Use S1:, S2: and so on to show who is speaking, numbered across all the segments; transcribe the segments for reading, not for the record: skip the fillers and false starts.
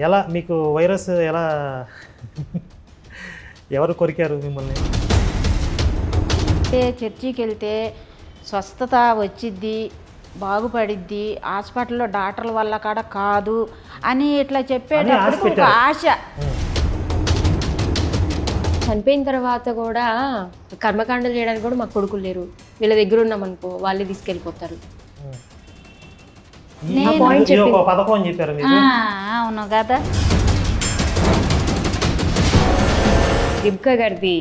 S1: ఎలా మీకు వైరస్ ఎలా ఎవరు కొరికారు మిమ్మల్ని?
S2: చర్చికి వెళ్తే స్వస్థత వచ్చిద్ది, బాగుపడిద్ది, హాస్పిటల్లో డాక్టర్ల వల్ల కాడ కాదు అని ఇట్లా చెప్పేటప్పుడు ఒక ఆశ.
S3: చనిపోయిన తర్వాత కూడా కర్మకాండలు చేయడానికి కూడా మాకు కొడుకులు లేరు. వీళ్ళ దగ్గర ఉన్నామనుకో వాళ్ళే తీసుకెళ్ళిపోతారు.
S2: అవును కదా.
S3: రిబ్కా గారిది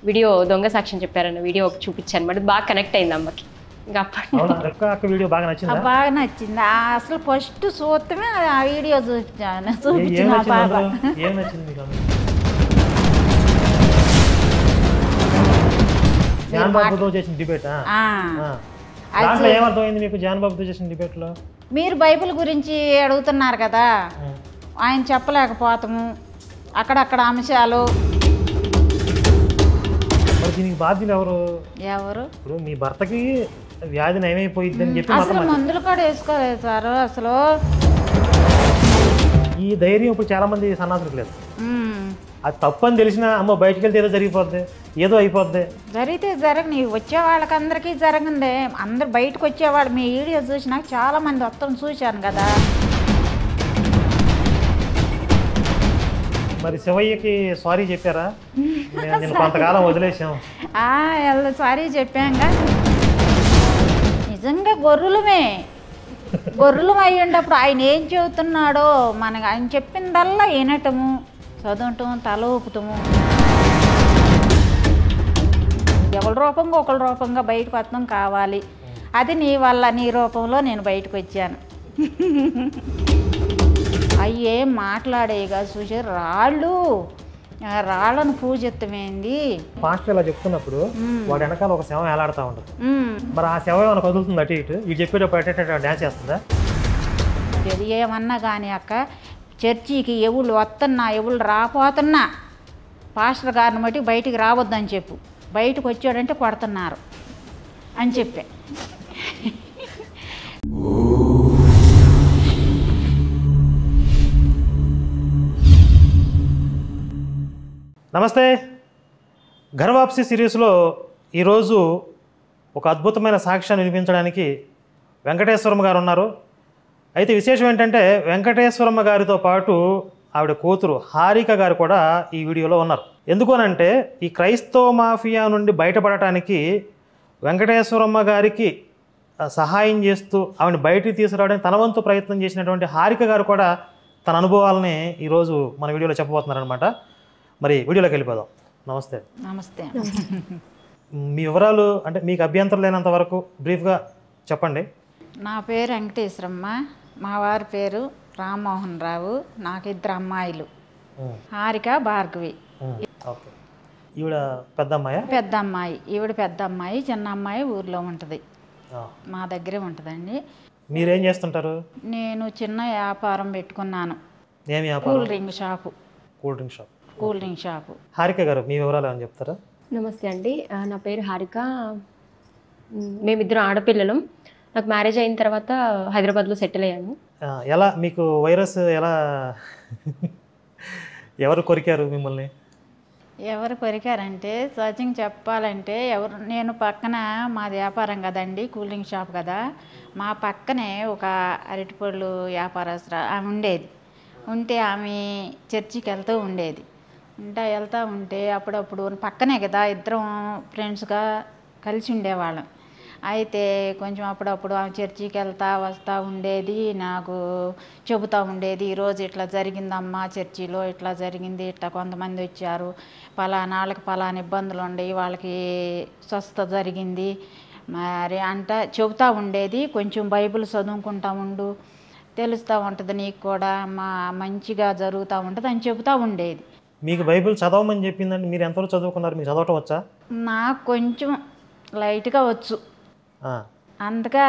S3: వీడియో దొంగ సాక్ష్యం చెప్పారన్న వీడియో చూపించాను అనమాట. బాగా కనెక్ట్ అయింది అమ్మకి.
S1: బాగా
S2: నచ్చింది. అసలు ఫస్ట్ చూస్తమే ఆ వీడియో చూపించాను. మీరు బైబిల్ గురించి అడుగుతున్నారు కదా, ఆయన చెప్పలేకపోతాము అక్కడక్కడ అంశాలు.
S1: దీనికి బాధ్యులు ఎవరు? ఇప్పుడు మీ భర్తకి వ్యాధి నయమైపోయింది అని చెప్పి
S2: అసలు మందులు కూడా వేసుకోలేదు సార్. అసలు
S1: ఈ ధైర్యం ఇప్పుడు చాలా మంది సన్నాసులకు లేదు. అది తప్పు అని తెలిసినా అమ్మో బయటకు వెళ్తే ఏదో జరిగిపోద్ది, ఏదో అయిపోద్ది.
S2: జరిగితే జరగని వచ్చే వాళ్ళకందరికీ జరగండి. అందరు బయటకు వచ్చేవాళ్ళు మీ వీడియో చూసినాక చాలా మంది మొత్తం చూశాను కదా.
S1: మరి శివయ్యకి సారీ చెప్పారా? నేను కొంతకాలం వదిలేసాం.
S2: సారీ చెప్పాంగా. నిజంగా గొర్రెలు అయ్యేటప్పుడు ఆయన ఏం చెబుతున్నాడో మనకు ఆయన చెప్పిందల్లా వినటము, చదవటం, తల ఊపుతాము. ఎవరి రూపంగా ఒకరి రూపంగా బయటకు వస్తాం కావాలి. అది నీ వల్ల, నీ రూపంలో నేను బయటకు వచ్చాను. అయ్యేం మాట్లాడేగా చూసి రాళ్ళను పూజిత్తమేంది.
S1: పాస్టర్ ఇలా చెప్తున్నప్పుడు వాడు వెనకాల ఒక శవం వేలాడుతూ ఉంటుంది. మరి ఆ శవం ఏమైనా కదులుతుంది అటు ఇటు? ఇది చెప్పేటప్పుడు డ్యాన్స్ చేస్తుందా?
S2: ఇది ఏమన్నా కానీ అక్క, చర్చికి ఎవరు వస్తున్నా ఎవరు రాపోతున్నా పాస్టర్ గారిని బట్టి బయటికి రావద్దని చెప్పు. బయటకు వచ్చాడంటే కొడుతున్నారు అని చెప్పే.
S1: నమస్తే. ఘర్వాప్సీ సిరీస్లో ఈరోజు ఒక అద్భుతమైన సాక్ష్యాన్ని వినిపించడానికి వెంకటేశ్వరమ్మ గారు ఉన్నారు. అయితే విశేషం ఏంటంటే వెంకటేశ్వరమ్మ గారితో పాటు ఆవిడ కూతురు హారిక గారు కూడా ఈ వీడియోలో ఉన్నారు. ఎందుకనంటే ఈ క్రైస్తవ మాఫియా నుండి బయటపడటానికి వెంకటేశ్వరమ్మ గారికి సహాయం చేస్తూ ఆవిడ బయటికి తీసుకురావడానికి తన వంతు ప్రయత్నం చేసినటువంటి హారిక గారు కూడా తన అనుభవాలని ఈరోజు మన వీడియోలో చెప్పబోతున్నారనమాట. మరి వీడియోలోకి వెళ్ళిపోదాం. నమస్తే.
S2: నమస్తే.
S1: మీ వివరాలు అంటే మీకు అభ్యంతరం లేనంత వరకు బ్రీఫ్గా చెప్పండి.
S2: నా పేరు వెంకటేశ్వరమ్మ, మా వారి పేరు రామ్మోహన్ రావు, నాకు 2 అమ్మాయిలు, హారిక, భార్గవి.
S1: ఓకే. ఈవిడ పెద్ద అమ్మాయి?
S2: పెద్ద అమ్మాయి. ఈవిడ పెద్ద అమ్మాయి, చిన్న అమ్మాయి ఊర్లో ఉంటుంది, మా దగ్గరే ఉంటుందండి.
S1: మీరేం చేస్తుంటారు?
S2: నేను చిన్న వ్యాపారం పెట్టుకున్నాను.
S1: ఏమి వ్యాపారం?
S2: Cool drink shop.
S1: హారిక గారు మీ వివరాలు ఏమని చెప్తారా?
S3: నమస్తే అండి, నా పేరు హారిక. మేమిద్దరం ఆడపిల్లలం. నాకు మ్యారేజ్ అయిన తర్వాత హైదరాబాద్లో సెటిల్ అయ్యాను.
S1: ఎలా మీకు వైరస్ ఎలా ఎవరు కొరికారు మిమ్మల్ని?
S2: ఎవరు కొరికారంటే సచిన్ చెప్పాలంటే నేను పక్కన మాది వ్యాపారం కదండి, కూల్ డ్రింక్ షాప్ కదా, మా పక్కనే ఒక అరటిపళ్ళు వ్యాపారస్తులు ఆమె ఉండేది. ఉంటే ఆమె చర్చికి వెళ్తూ ఉండేది. వెళ్తూ ఉంటే అప్పుడప్పుడు పక్కనే కదా ఇద్దరం ఫ్రెండ్స్గా కలిసి ఉండేవాళ్ళం. అయితే కొంచెం అప్పుడప్పుడు ఆమె చర్చికి వెళ్తా వస్తూ ఉండేది, నాకు చెబుతూ ఉండేది, ఈరోజు ఇట్లా జరిగిందమ్మా, చర్చిలో ఇట్లా జరిగింది, ఇట్లా కొంతమంది వచ్చారు, పలానా వాళ్ళకి పలానా ఇబ్బందులు ఉండేవి, వాళ్ళకి స్వస్థత జరిగింది మరి చెబుతూ ఉండేది. కొంచెం బైబిల్ చదువుకుంటా ఉండు, తెలుస్తూ ఉంటుంది నీకు కూడా, మంచిగా జరుగుతూ ఉంటుంది అని చెబుతూ ఉండేది.
S1: మీకు బైబిల్ చదవమని చెప్పిందండి. మీరు ఎంతవరకు చదువుకున్నారు? మీరు చదవటం వచ్చా?
S2: నాకు కొంచెం లైట్గా వచ్చు, అంతగా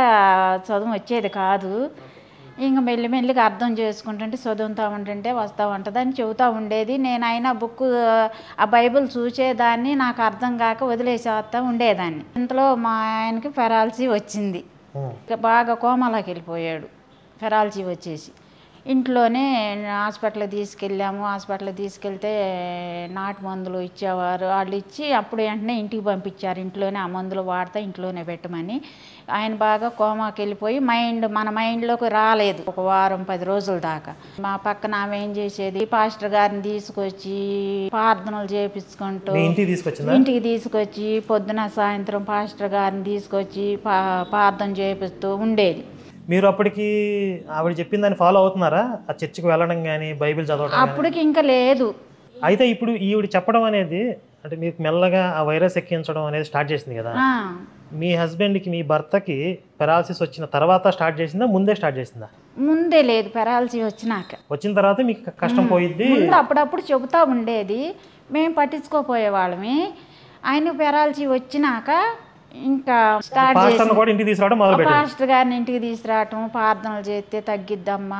S2: చదువు వచ్చేది కాదు. ఇంకా మెల్లిమెల్లిగా అర్థం చేసుకుంటుంటే చదువుతూ ఉంటుంటే వస్తూ ఉంటుంది అని చెబుతూ ఉండేది. నేనైనా ఆ బైబిల్ చూసేదాన్ని, నాకు అర్థం కాక వదిలేసేస్తా ఉండేదాన్ని. ఇంతలో మా ఆయనకి పెరాలసీ వచ్చింది, బాగా కోమాలోకి వెళ్ళిపోయాడు. పెరాలసీ వచ్చేసి ఇంట్లోనే హాస్పిటల్కి తీసుకెళ్ళాము. హాస్పిటల్కి తీసుకెళ్తే నాటు మందులు ఇచ్చేవారు. వాళ్ళు ఇచ్చి అప్పుడు వెంటనే ఇంటికి పంపించారు. ఇంట్లోనే ఆ మందులు వాడితే ఇంట్లోనే పెట్టమని. ఆయన బాగా కోమాకి వెళ్ళిపోయి మన మైండ్లోకి రాలేదు ఒక వారం 10 రోజుల దాకా. మా పక్కన ఆమె ఏం చేసేది, పాస్టర్ గారిని తీసుకొచ్చి ప్రార్థనలు చేపించుకుంటూ ఇంటికి తీసుకొచ్చి పొద్దున సాయంత్రం పాస్టర్ గారిని తీసుకొచ్చి ప్రార్థన చేపిస్తూ ఉండేది.
S1: మీరు అప్పటికి ఆవిడ చెప్పిన దాన్ని ఫాలో అవుతున్నారా? ఆ చర్చికి వెళ్ళడం కానీ బైబిల్ చదవడం?
S2: అప్పటికి ఇంకా లేదు.
S1: అయితే ఇప్పుడు ఈవిడ చెప్పడం అనేది అంటే మీకు మెల్లగా ఆ వైరస్ ఎక్కించడం అనేది స్టార్ట్ చేసింది కదా. మీ హస్బెండ్కి మీ భర్తకి పెరాలసిస్ వచ్చిన తర్వాత స్టార్ట్ చేసిందా, ముందే స్టార్ట్ చేసిందా?
S2: ముందే లేదు, పెరాలసిస్ వచ్చిన తర్వాత
S1: మీకు కష్టం పోయిద్ది.
S2: అప్పుడప్పుడు చెబుతూ ఉండేది, మేము పట్టించుకోపోయేవాళ్ళమి. ఆయన పెరాలసిస్ వచ్చినాక ఇంకా స్టార్ట్ చేసి పాస్టర్ గారిని ఇంటికి తీసుకురావటం, ప్రార్థనలు చేస్తే తగ్గిద్దమ్మా,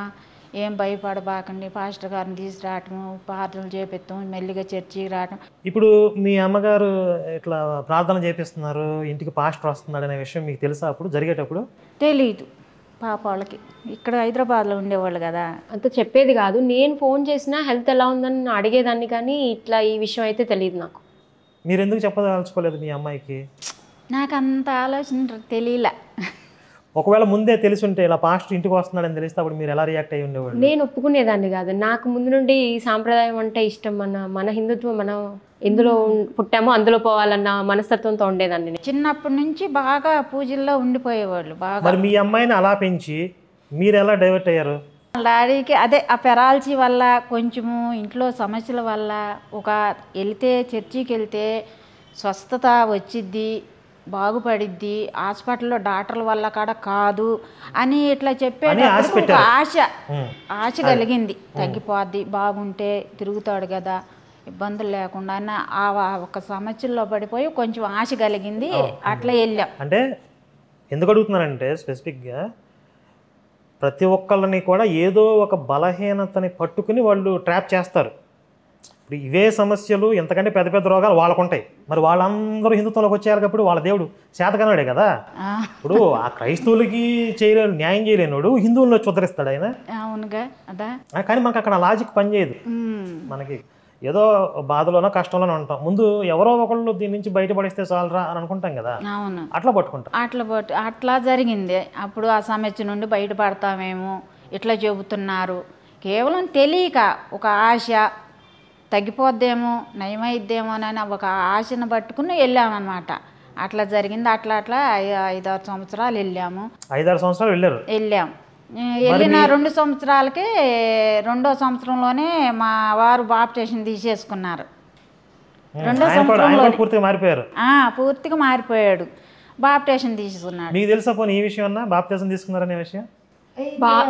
S2: ఏం భయపడబాకండి, పాస్టర్ గారిని తీసుకురావటం, ప్రార్థనలు చేపిస్తాం, మెల్లిగా చర్చికి రావటం.
S1: ఇప్పుడు మీ అమ్మగారు ఇట్లా ప్రార్థన చేపిస్తున్నారు, ఇంటికి పాస్టర్ వస్తున్నాడు అనే విషయం మీకు తెలుసా అప్పుడు జరిగేటప్పుడు?
S2: తెలీదు పాప వాళ్ళకి. ఇక్కడ హైదరాబాద్లో ఉండేవాళ్ళు కదా,
S3: అంత చెప్పేది కాదు. నేను ఫోన్ చేసినా హెల్త్ ఎలా ఉందని అడిగేదాన్ని, కానీ ఇట్లా ఈ విషయం అయితే తెలియదు నాకు.
S1: మీరు ఎందుకు చెప్పదలుచుకోలేదు మీ అమ్మాయికి?
S2: నాకు అంత ఆలోచన తెలియలే.
S1: ఒకవేళ ముందే తెలిసి ఉంటే ఇలా పాస్టర్ ఇంటికి వస్తున్నాడని తెలిస్తే అప్పుడు మీరు ఎలా రియాక్ట్ అయ్యి ఉండేవాళ్ళు?
S3: నేను ఒప్పుకునేదాన్ని కాదు. నాకు ముందు నుండి ఈ సాంప్రదాయం అంటే ఇష్టం. మన హిందుత్వం, మనం ఎందులో పుట్టామో అందులో పోవాలన్న మనస్తత్వంతో ఉండేదాన్ని.
S2: చిన్నప్పటి నుంచి బాగా పూజల్లో ఉండిపోయేవాళ్ళు బాగా.
S1: మరి మీ అమ్మాయిని అలా పెంచి మీరు ఎలా డైవర్ట్ అయ్యారు?
S2: డాడీకి అదే ఆ పెరాలసీ వల్ల, కొంచెము ఇంట్లో సమస్యల వల్ల, చర్చికి వెళ్తే స్వస్థత వచ్చిద్ది, బాగుపడిద్ది, హాస్పిటల్లో డాక్టర్ల వల్ల కాదు అని ఇట్లా చెప్పేటప్పుడు ఆశ కలిగింది. తగ్గిపోద్ది, బాగుంటే తిరుగుతాడు కదా, ఇబ్బందులు లేకుండా అని ఆ ఒక సమస్యల్లో పడిపోయి కొంచెం ఆశ కలిగింది. అట్లా వెళ్ళాం.
S1: అంటే ఎందుకు అడుగుతున్నానంటే స్పెసిఫిక్గా ప్రతి ఒక్కళ్ళని కూడా ఏదో ఒక బలహీనతని పట్టుకుని వాళ్ళు ట్రాప్ చేస్తారు. ఇప్పుడు ఇవే సమస్యలు, ఎంతకంటే పెద్ద పెద్ద రోగాలు వాళ్ళకు ఉంటాయి. మరి వాళ్ళందరూ హిందుత్వంలోకి వచ్చారు కాబట్టి వాళ్ళ దేవుడు శాతకనుడే కదా. ఇప్పుడు ఆ క్రైస్తవులకి న్యాయం చేయలేనోడు హిందువుల్లో ఉద్ధరిస్తాడు ఆయన.
S2: అవునుగా అదా.
S1: కానీ మనకు అక్కడ లాజిక్ పనిచేయదు. మనకి ఏదో బాధలోనో కష్టంలోనే ఉంటాం. ముందు ఎవరో ఒకళ్ళు దీని నుంచి బయటపడిస్తే చాలరా అని అనుకుంటాం కదా.
S2: అవును,
S1: అట్లా పట్టుకుంటాం.
S2: అట్లా జరిగింది. అప్పుడు ఆ సమస్య నుండి బయటపడతామేమో ఇట్లా చెబుతున్నారు. కేవలం తెలియక ఒక ఆశ, తగ్గిపోద్దేమో, నయమైద్దేమో అని ఒక ఆశను పట్టుకుని వెళ్ళామన్నమాట. అట్లా జరిగింది. అట్లా 5-6 సంవత్సరాలు వెళ్ళాము.
S1: 5-6 సంవత్సరాలు వెళ్ళాం.
S2: వెళ్ళిన 2 సంవత్సరాలకే 2వ సంవత్సరంలోనే మా వారు బాప్టిజం తీసేసుకున్నారు. 2వ సంవత్సరంలో పూర్తిగా మారిపోయాడు, బాప్టిజం తీసుకున్నాడు.
S1: మీకు తెలుసా పోనీ ఈ విషయం అన్నా, బాప్టిజం తీసుకున్నారనే విషయం?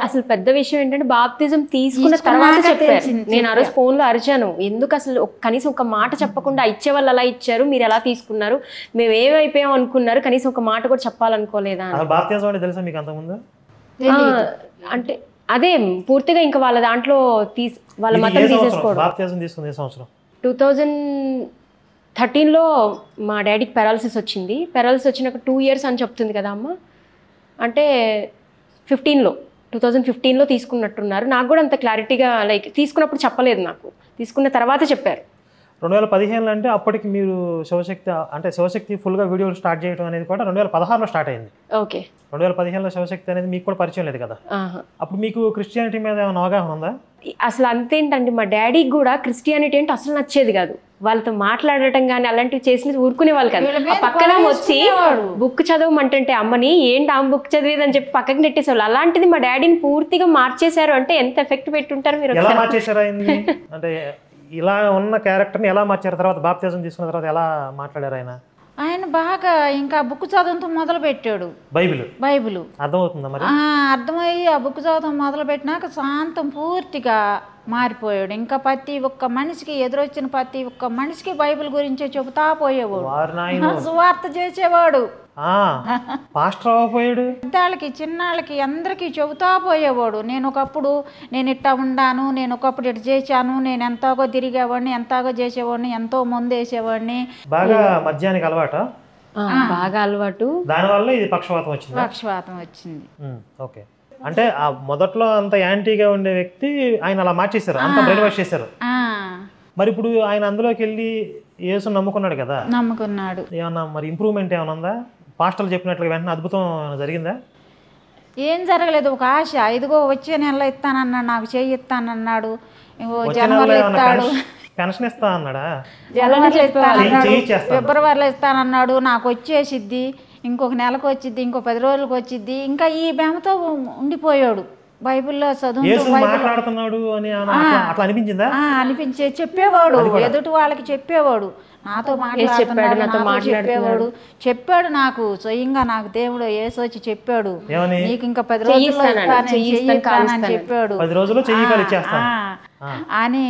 S3: అసలు పెద్ద విషయం ఏంటంటే బాప్తిజం తీసుకున్న తర్వాత చెప్పారు. నేను ఆ రోజు ఫోన్లో అరిచాను, ఎందుకు అసలు కనీసం ఒక మాట చెప్పకుండా ఇచ్చే వాళ్ళు అలా ఇచ్చారు, మీరు ఎలా తీసుకున్నారు, మేము ఏమైపోయాం అనుకున్నారు, కనీసం ఒక మాట కూడా చెప్పాలనుకోలేదా?
S1: బాప్తిజం అంటే తెలుసా మీకు అంతకుముందు?
S3: అంటే అదే పూర్తిగా ఇంకా వాళ్ళ దాంట్లో వాళ్ళ మతం తీసేసుకోవడం. 2013లో మా డాడీకి పెరాలసిస్ వచ్చింది. పెరాలసిస్ వచ్చినాక 2 years అని చెప్తుంది కదా అమ్మ. అంటే 2015లో తీసుకున్నట్టున్నారు. నాకు కూడా అంత క్లారిటీగా తీసుకున్నప్పుడు చెప్పలేదు, నాకు తీసుకున్న తర్వాత చెప్పారు.
S1: 2015లో అంటే అప్పటికి మీరు శివశక్తి ఫుల్గా వీడియోలు స్టార్ట్ చేయడం అనేది కూడా 2016లో స్టార్ట్ అయింది.
S3: ఓకే.
S1: 2015లో శివశక్తి అనేది మీకు కూడా పరిచయం లేదు కదా. అప్పుడు మీకు క్రిస్టియానిటీ మీద ఏమైనా అవగాహన ఉందా?
S3: అసలు అంతేంటండి, మా డాడీకి కూడా క్రిస్టియానిటీ అంటే అసలు నచ్చేది కాదు. వాళ్ళతో మాట్లాడటం కానీ అలాంటివి చేసి ఊరుకునే వాళ్ళు కాదు. పక్కన వచ్చి బుక్ చదవమంటే అమ్మని ఏంటి ఆ బుక్ చదివేది అని చెప్పి పక్కకి నెట్టేసేవాళ్ళు. అలాంటిది మా డాడీని పూర్తిగా మార్చేశారు అంటే ఎంత ఎఫెక్ట్ పెట్టుంటారు మీరు.
S1: ఎలా మార్చేశారు అంటే ఇలా ఉన్న క్యారెక్టర్ని ఎలా మార్చారు? తర్వాత బాప్తిజం తీసుకున్న తర్వాత ఎలా మాట్లాడారు
S2: ఆయన బాగా ఇంకా బుక్ చదవటం మొదలు పెట్టాడు. బైబిల్
S1: అర్థమవుతుందా మరి?
S2: అర్థమయ్యి ఆ బుక్ చదవటం మొదలు పెట్టినాక శాంతం పూర్తిగా మారిపోయాడు. ఇంకా ప్రతి ఒక్క మనిషికి ఎదురొచ్చిన ప్రతి ఒక్క మనిషికి బైబిల్ గురించే చెబుతా పోయేవాడు, సువార్త చేసేవాడు.
S1: పాస్టర్ అవ్వపోయాడు.
S2: పెద్దవాళ్ళకి చిన్నాళ్ళకి అందరికీ చెబుతా పోయేవాడు. నేను ఇట్టా ఉండాను, నేను ఒకప్పుడు ఇటు చేశాను, నేను ఎంతగా తిరిగేవాడిని, ఎంతగా చేసేవాడిని, ఎంతో మందు వేసేవాడిని.
S1: బాగా మద్యానికి
S3: బాగా అలవాటు.
S1: దానివల్ల ఇది పక్షవాతం వచ్చింది.
S2: వచ్చింది.
S1: ఓకే. అంటే ఆ మొదట్లో అంత యాంటీగా ఉండే వ్యక్తి ఆయన అలా మార్చేశారు, అంత బ్రెయిన్ వాష్ చేశారు. మరి ఇప్పుడు ఆయన అందులోకి వెళ్ళి యేసు నమ్ముకున్నాడు కదా,
S2: నమ్ముకున్నాడు.
S1: ఏమన్నా మరి ఇంప్రూవ్మెంట్ ఏమైనా ఉందా? పాస్టర్లు చెప్పినట్లుగా వెంటనే అద్భుతం జరిగిందా?
S2: ఏం జరగలేదు. ఒక ఆశ, ఇదిగో వచ్చే నెలలో ఇస్తానన్నాడు, నాకు చేయి ఇస్తానన్నాడు, జనవరిలో ఇస్తాడు,
S1: పెన్షన్ ఇస్తా అన్నాడా?
S2: జనవరిలో ఇస్తానన్నాడు, ఫిబ్రవరిలో ఇస్తానన్నాడు, నాకు వచ్చేసిద్ది, ఇంకొక నెలకు వచ్చిద్ది, ఇంకో 10 రోజులకు వచ్చిద్ది. ఇంకా ఈ బెమతో ఉండిపోయాడు. బైబిల్లో చదువు
S1: మాట్లాడుతున్నాడు అని అట్లా అనిపించిందా?
S2: అనిపించే చెప్పేవాడు, ఎదుటి వాళ్ళకి చెప్పేవాడు, నాతో చెప్పేవాడు, చెప్పాడు నాకు స్వయంగా, నాకు దేవుడు యేసు వచ్చి చెప్పాడు, నీకు ఇంకా 10 రోజుల్లో ఇస్తానని చెప్పాడు,
S1: 10 రోజుల్లో
S3: అని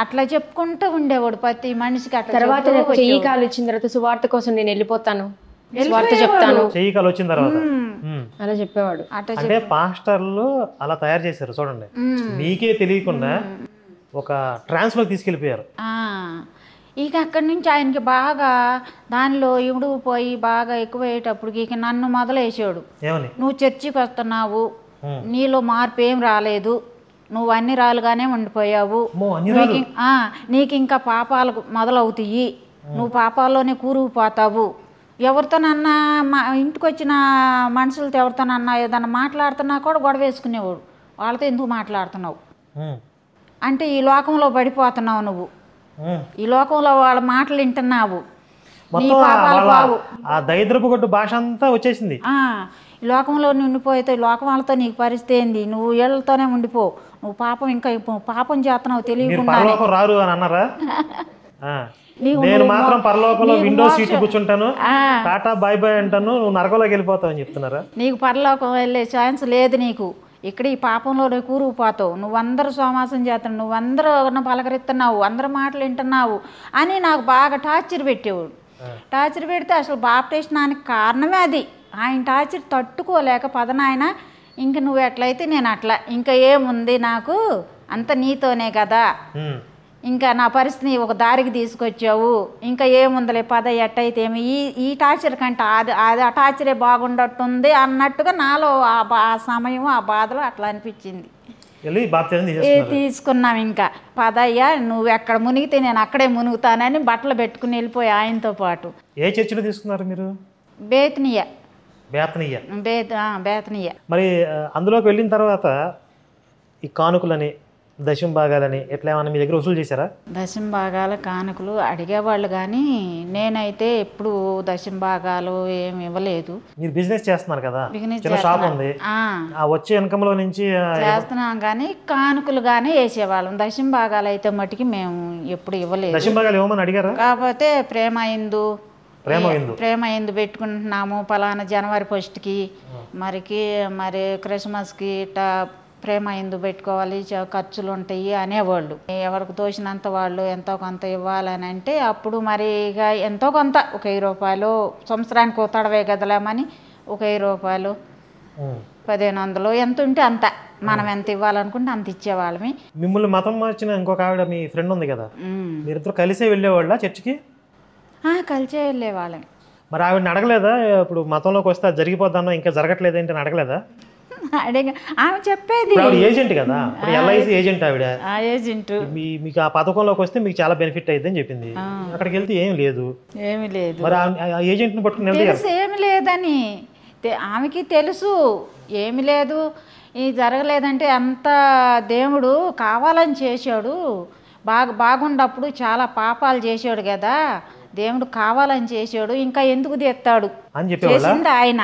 S2: అట్లా చెప్పుకుంటూ ఉండేవాడు ప్రతి మనిషికి. అట్లా
S3: తర్వాత చెయ్యి కాలు ఇచ్చిన తర్వాత సువార్త కోసం నేను వెళ్ళిపోతాను, సువార్త చెప్తాను,
S1: చెయ్యి కాలు వచ్చిన తర్వాత
S3: అలా చెప్పేవాడు.
S1: అంటే పాస్టర్లు అలా తయారు చేశారు చూడండి, మీకే తెలియకుండా ఒక ట్రాన్స్ లోకి తీసుకెళ్ళిపోయారు.
S2: ఇక అక్కడి నుంచి ఆయనకి బాగా దానిలో ఇముడు పోయి బాగా ఎక్కువయ్యేటప్పటికి ఇక నన్ను మొదలేసాడు. నువ్వు చర్చికి వస్తున్నావు, నీలో మార్పు ఏం రాలేదు, నువ్వు అన్ని రాలుగానే ఉండిపోయావు, నీకు ఇంకా పాపాలు మొదలవుతాయి, నువ్వు పాపాల్లోనే కూరుకుపోతావు, ఎవరితోనన్నా ఇంటికి వచ్చిన మనుషులతో ఎవరితోనన్నా ఏదన్నా మాట్లాడుతున్నా కూడా గొడవ వేసుకునేవాడు. వాళ్ళతో ఎందుకు మాట్లాడుతున్నావు అంటే, ఈ లోకంలో పడిపోతున్నావు నువ్వు, ఈ లోకంలో వాళ్ళ మాటలు వింటున్నావు,
S1: దరిద్రపు కొట్టు భాష అంతా వచ్చేసింది.
S2: ఈ లోకంలో ఉండిపోతే లోకం వాళ్ళతో నీకు పరిస్థితి ఏంది, నువ్వు ఏళ్లతోనే ఉండిపో, నువ్వు పాపం ఇంకా పాపం చేస్తున్నావు తెలియకుండా
S1: రారు అని అన్నారా? నేను మాత్రం పరలోకంలో విండో సీట్ కూర్చుంటాను, టాటా బాయ్ బాయ్ అంటాను, నువ్వు నరకంలోకి వెళ్ళిపోతావు అని చెప్తున్నారా?
S2: నీకు పరలోకం వెళ్ళే ఛాన్స్ లేదు, నీకు ఇక్కడ ఈ పాపంలో కూరుకుపోతావు, నువ్వందరూ సోమాసం చేస్తున్నావు, నువ్వందరూ పలకరిస్తున్నావు, అందరూ మాటలు వింటున్నావు అని నాకు బాగా టార్చర్ పెట్టేవాడు. టార్చర్ పెడితే అసలు బాప్టిస్టానికి కారణమే అది. ఆయన టార్చర్ తట్టుకోలేక పదనాయన ఇంక నువ్వు ఎట్లయితే నేను అట్లా, ఇంకా ఏముంది నాకు, అంత నీతోనే కదా, ఇంకా నా పరిస్థితిని ఒక దారికి తీసుకొచ్చావు, ఇంకా ఏముందలే పద ఎట్టయితే ఏమి, ఈ టార్చర్ కంటే అది ఆ టార్చరే బాగుండట్టుంది అన్నట్టుగా నాలో ఆ సమయం ఆ బాధలో అట్లా అనిపించింది. తీసుకున్నాం ఇంకా పదయ్యా, నువ్వు ఎక్కడ మునిగితే నేను అక్కడే మునుగుతానని బట్టలు పెట్టుకుని వెళ్ళిపోయి ఆయనతో పాటు.
S1: ఏ చర్చిలో తీసుకున్నారు మీరు?
S2: బేతనియా.
S1: మరి అందులోకి వెళ్ళిన తర్వాత ఈ కానుకలని దశం భాగాలని ఎట్లా ఏమన్నా మీ దగ్గర వసూలు చేశారా?
S2: దశం భాగాల కానుకలు అడిగేవాళ్ళు కానీ నేనైతే ఎప్పుడు దశం భాగాలు ఏమి ఇవ్వలేదు.
S1: మీరు బిజినెస్ చేస్తున్నారు కదా, షాప్ ఉంది, వచ్చే ఇన్కమ్ లో నుంచి
S2: చేస్తున్నాం కానీ కానుకలు కానీ వేసేవాళ్ళం. దశం భాగాలు అయితే మటుకి మేము ఎప్పుడు ఇవ్వలేదు.
S1: దశం భాగాలు ఇవ్వమని అడిగారా?
S2: కాకపోతే ప్రేమ ఇందు పెట్టుకుంటున్నాము పలానా జనవరి 1కి మరి క్రిస్మస్కి ఇట్లా ప్రేమ ఇందు పెట్టుకోవాలి, ఖర్చులు ఉంటాయి అనేవాళ్ళు. ఎవరికి తోచినంత వాళ్ళు ఎంతో కొంత ఇవ్వాలని అంటే అప్పుడు మరి ఇక ఎంతో కొంత ఒక 1000 రూపాయలు సంవత్సరానికి ఒక తడవే గదలేమని ఒక 1000 రూపాయలు 1500 ఎంత ఉంటే అంత మనం ఎంత ఇవ్వాలనుకుంటే అంత ఇచ్చేవాళ్ళమి.
S1: మిమ్మల్ని మతం మార్చిన ఇంకొక ఆవిడ మీ ఫ్రెండ్ ఉంది కదా, మీరిద్దరు కలిసే వెళ్ళేవాళ్ళ చర్చికి?
S2: కలిసే వెళ్ళేవాళ్ళం.
S1: మరి ఆవిడని అడగలేదా, ఇప్పుడు మతంలోకి వస్తే అది జరిగిపోద్దన్నా ఇంకా జరగట్లేదు ఏంటి అని అడగలేదా?
S2: ఆమె చెప్పేది
S1: ఏజెంట్ కదా, ఎల్ఐసి ఏజెంట్ ఆవిడ.
S2: ఏజెంట్
S1: మీకు ఆ పథకంలోకి వస్తే మీకు చాలా బెనిఫిట్ అయ్యింది అని చెప్పింది. అక్కడికి వెళ్తే ఏమి లేదు. మరి ఆ ఏజెంట్ ని పట్టుకుని
S2: ఏమి లేదని ఆమెకి తెలుసు, ఏమి లేదు, ఇది జరగలేదంటే అంత దేవుడు కావాలని చేశాడు, బాగుండప్పుడు చాలా పాపాలు చేశాడు కదా, దేవుడు కావాలని చేశాడు, ఇంకా ఎందుకు తెస్తాడు
S1: అని చెప్పేసింది
S2: ఆయన